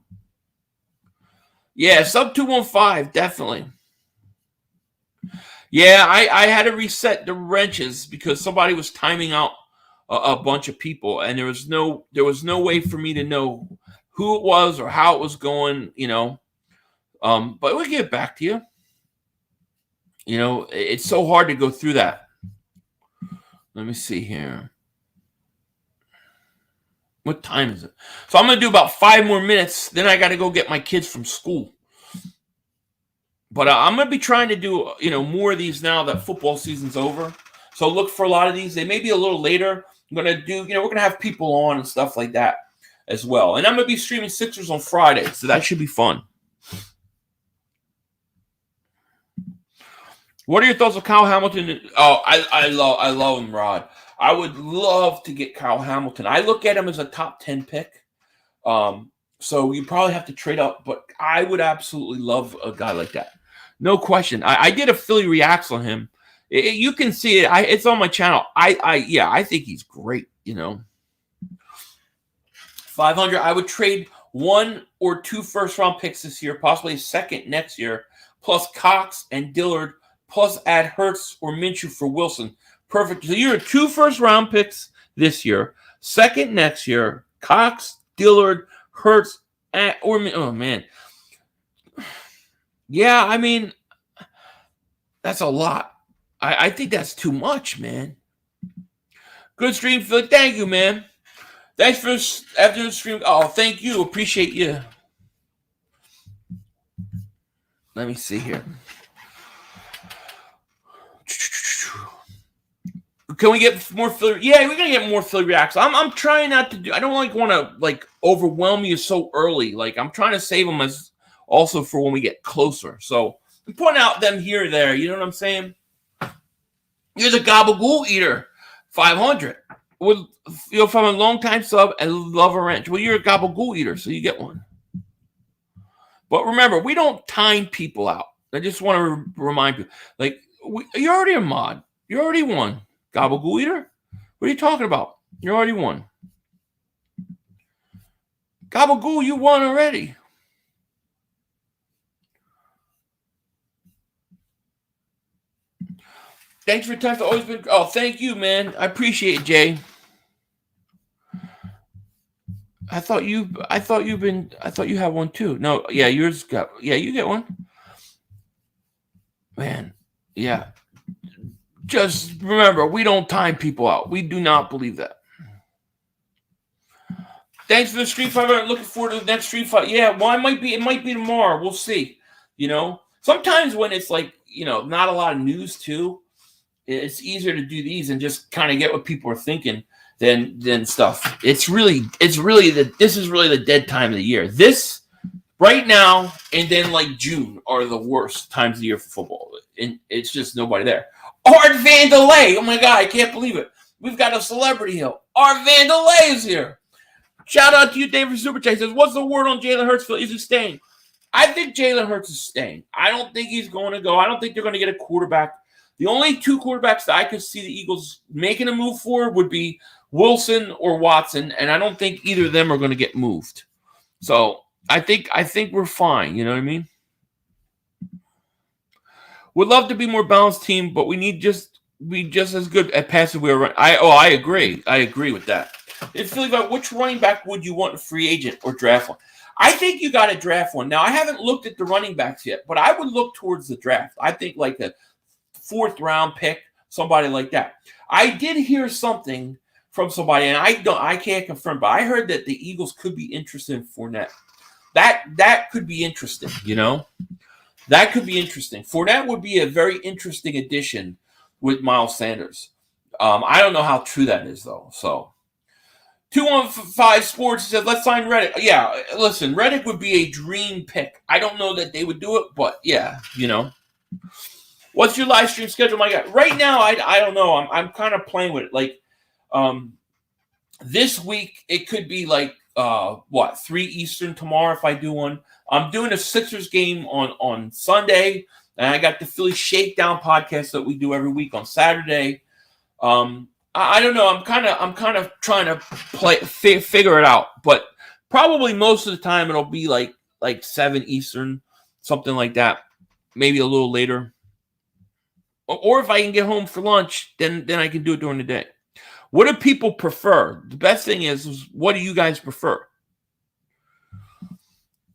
Yeah, sub 215, definitely. Yeah, I had to reset the wrenches because somebody was timing out a bunch of people, and there was no way for me to know who it was or how it was going, you know. But we'll get back to you. You know, it's so hard to go through that. Let me see here. What time is it? So I'm going to do about 5 more minutes. Then I got to go get my kids from school. But I'm going to be trying to do, you know, more of these now that football season's over. So look for a lot of these. They may be a little later. I'm going to do, you know, we're going to have people on and stuff like that as well. And I'm going to be streaming Sixers on Friday. So that should be fun. What are your thoughts on Kyle Hamilton? Oh, I love him, Rod. I would love to get Kyle Hamilton. I look at him as a top 10 pick. So you probably have to trade up, but I would absolutely love a guy like that. No question. I did a Philly Reacts on him. You can see it. It's on my channel. I think he's great, you know. 500, I would trade 1 or 2 first-round picks this year, possibly a second next year, plus Cox and Dillard, plus add Hurts or Minshew for Wilson. Perfect. So you're 2 first-round picks this year, second next year, Cox, Dillard, Hurts, oh, man. Yeah, I mean, that's a lot. I think that's too much, man. Good stream, Phil. Thank you, man. Thanks for after the stream. Oh, thank you. Appreciate you. Let me see here. Can we get more Philly? Yeah, we're gonna get more Philly Reacts. I'm trying not to do. I don't want to overwhelm you so early. Like I'm trying to save them as also for when we get closer. So I'm putting out them here or there. You know what I'm saying? You're the gabagool eater. 500. From a long time sub and love a wrench. Well, you're a gabagool eater, so you get one. But remember, we don't time people out. I just want to remind you, you're already a mod. You already won. Gabagool eater? What are you talking about? You already won. Gabagool, you won already. Thanks for your time. It's always been. Oh, thank you, man. I appreciate it, Jay. I thought you had one too. No, yeah, yours got. Yeah, you get one. Man, yeah. Just remember, we don't time people out. We do not believe that. Thanks for the Street Fight. I'm looking forward to the next Street Fight. Yeah, well, it might be tomorrow. We'll see. You know, sometimes when it's not a lot of news too, it's easier to do these and just kind of get what people are thinking than stuff. This is really the dead time of the year. This right now and then June are the worst times of the year for football. And it's just nobody there. Art Vandelay. Oh, my God. I can't believe it. We've got a celebrity here. Art Vandelay is here. Shout out to you, David Super Chat. He says, what's the word on Jalen Hurts? Is he staying? I think Jalen Hurts is staying. I don't think he's going to go. I don't think they're going to get a quarterback. The only 2 quarterbacks that I could see the Eagles making a move for would be Wilson or Watson, and I don't think either of them are going to get moved. So I think we're fine. You know what I mean? Would love to be more balanced team, but we need just as good at passing we are running. I agree. I agree with that. If Philly, which running back would you want a free agent or draft one? I think you got to draft one. Now I haven't looked at the running backs yet, but I would look towards the draft. I think a 4th round pick, somebody like that. I did hear something from somebody, and I can't confirm, but I heard that the Eagles could be interested in Fournette. That could be interesting, you know. That could be interesting. Fournette would be a very interesting addition with Miles Sanders. I don't know how true that is, though. So, 215 Sports said, let's sign Reddick. Yeah, listen, Reddick would be a dream pick. I don't know that they would do it, but yeah, you know. What's your live stream schedule, my guy? Right now, I don't know. I'm kind of playing with it. Like, this week it could be like 3 Eastern tomorrow if I do one. I'm doing a Sixers game on Sunday, and I got the Philly Shakedown podcast that we do every week on Saturday. I don't know. I'm kind of trying to figure it out, but probably most of the time it'll be like 7 Eastern, something like that. Maybe a little later. Or if I can get home for lunch, then I can do it during the day. What do people prefer? The best thing is what do you guys prefer?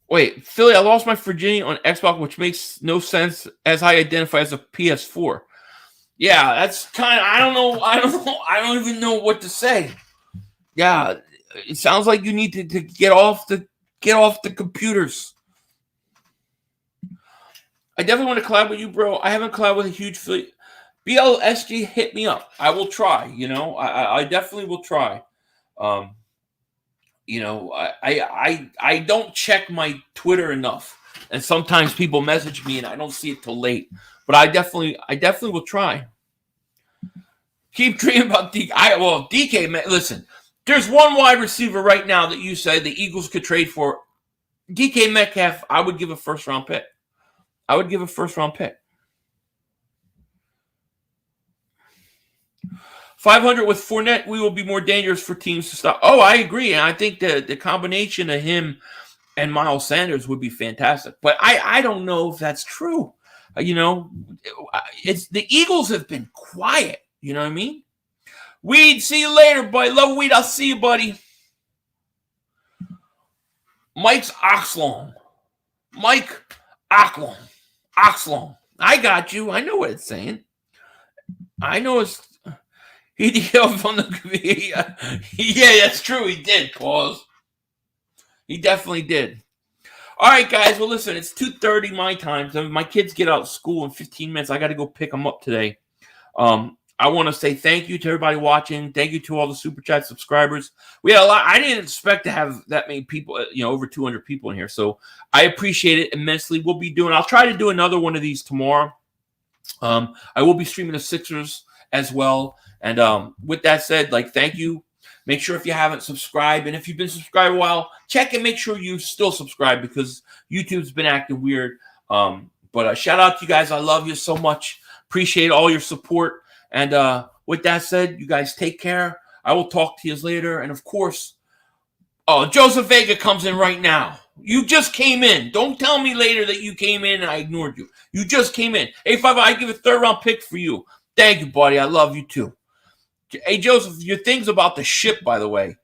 Wait, Philly, I lost my virginity on Xbox, which makes no sense as I identify as a PS4. Yeah, that's kind of, I don't know. I don't even know what to say. Yeah, it sounds like you need to get off the computers. I definitely want to collab with you, bro. I haven't collabed with a huge Philly. BLSG, hit me up. I will try. I definitely will try. I don't check my Twitter enough, and sometimes people message me and I don't see it till late. But I definitely will try. Keep dreaming about DK. DK, man, listen. There's one wide receiver right now that you said the Eagles could trade for. DK Metcalf, I would give a first-round pick. 500 with Fournette, we will be more dangerous for teams to stop. Oh, I agree. And I think the combination of him and Miles Sanders would be fantastic. But I don't know if that's true. It's the Eagles have been quiet. You know what I mean? Weed, see you later, buddy. Love weed. I'll see you, buddy. Mike's Oxlong. Mike Oxlong. I got you. I know what it's saying. I know it's... He yelled from the... Yeah, that's true. He did, pause. He definitely did. All right, guys. Well, listen, it's 2:30 my time. So my kids get out of school in 15 minutes. I got to go pick them up today. I want to say thank you to everybody watching. Thank you to all the Super Chat subscribers. We had a lot. I didn't expect to have that many people, over 200 people in here. So I appreciate it immensely. I'll try to do another one of these tomorrow. I will be streaming the Sixers as well. And with that said, thank you. Make sure if you haven't subscribed, and if you've been subscribed a while, check and make sure you still subscribe because YouTube's been acting weird. But shout out to you guys. I love you so much. Appreciate all your support. And with that said, you guys take care. I will talk to you later. And of course, Joseph Vega comes in right now. You just came in. Don't tell me later that you came in and I ignored you. You just came in. Hey, 5, I give a 3rd-round pick for you. Thank you, buddy. I love you too. Hey, Joseph, your thing's about to ship, by the way.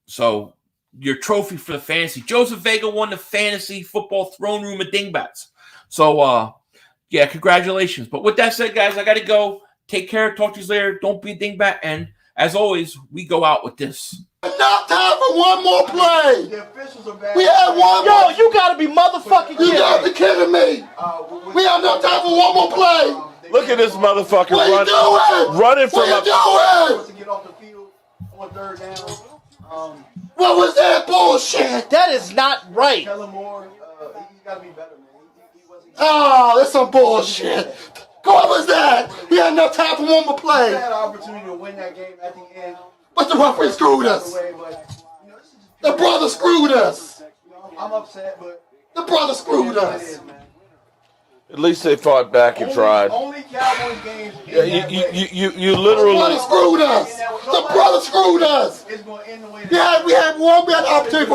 So your trophy for the fantasy. Joseph Vega won the fantasy football throne room of Dingbats. So, yeah, congratulations. But with that said, guys, I got to go. Take care. Talk to you later. Don't be a dingbat. And as always, we go out with this. Enough time for one more play. The officials are bad. We had one Yo, more. you gotta be motherfucking You kidding gotta me. be kidding me. We have enough time for one more play. Look at this motherfucker What are you doing? running from What a... are you doing? To get off the field on 3rd down. What was that bullshit? That is not right. Kellen Moore, he's got to be better, man. He wasn't. Oh, that's some bullshit. What was that? We had enough time for one more He play. had an opportunity to win that game at the end. But the referee screwed us. Away, but, this is just The brother screwed us. I'm upset, but The brother screwed it us. is, man. At least they fought back and tried. Only Cowboys games. Yeah, you The brother literally... screwed us. The brother screwed us. It's going to end the way. We had an opportunity for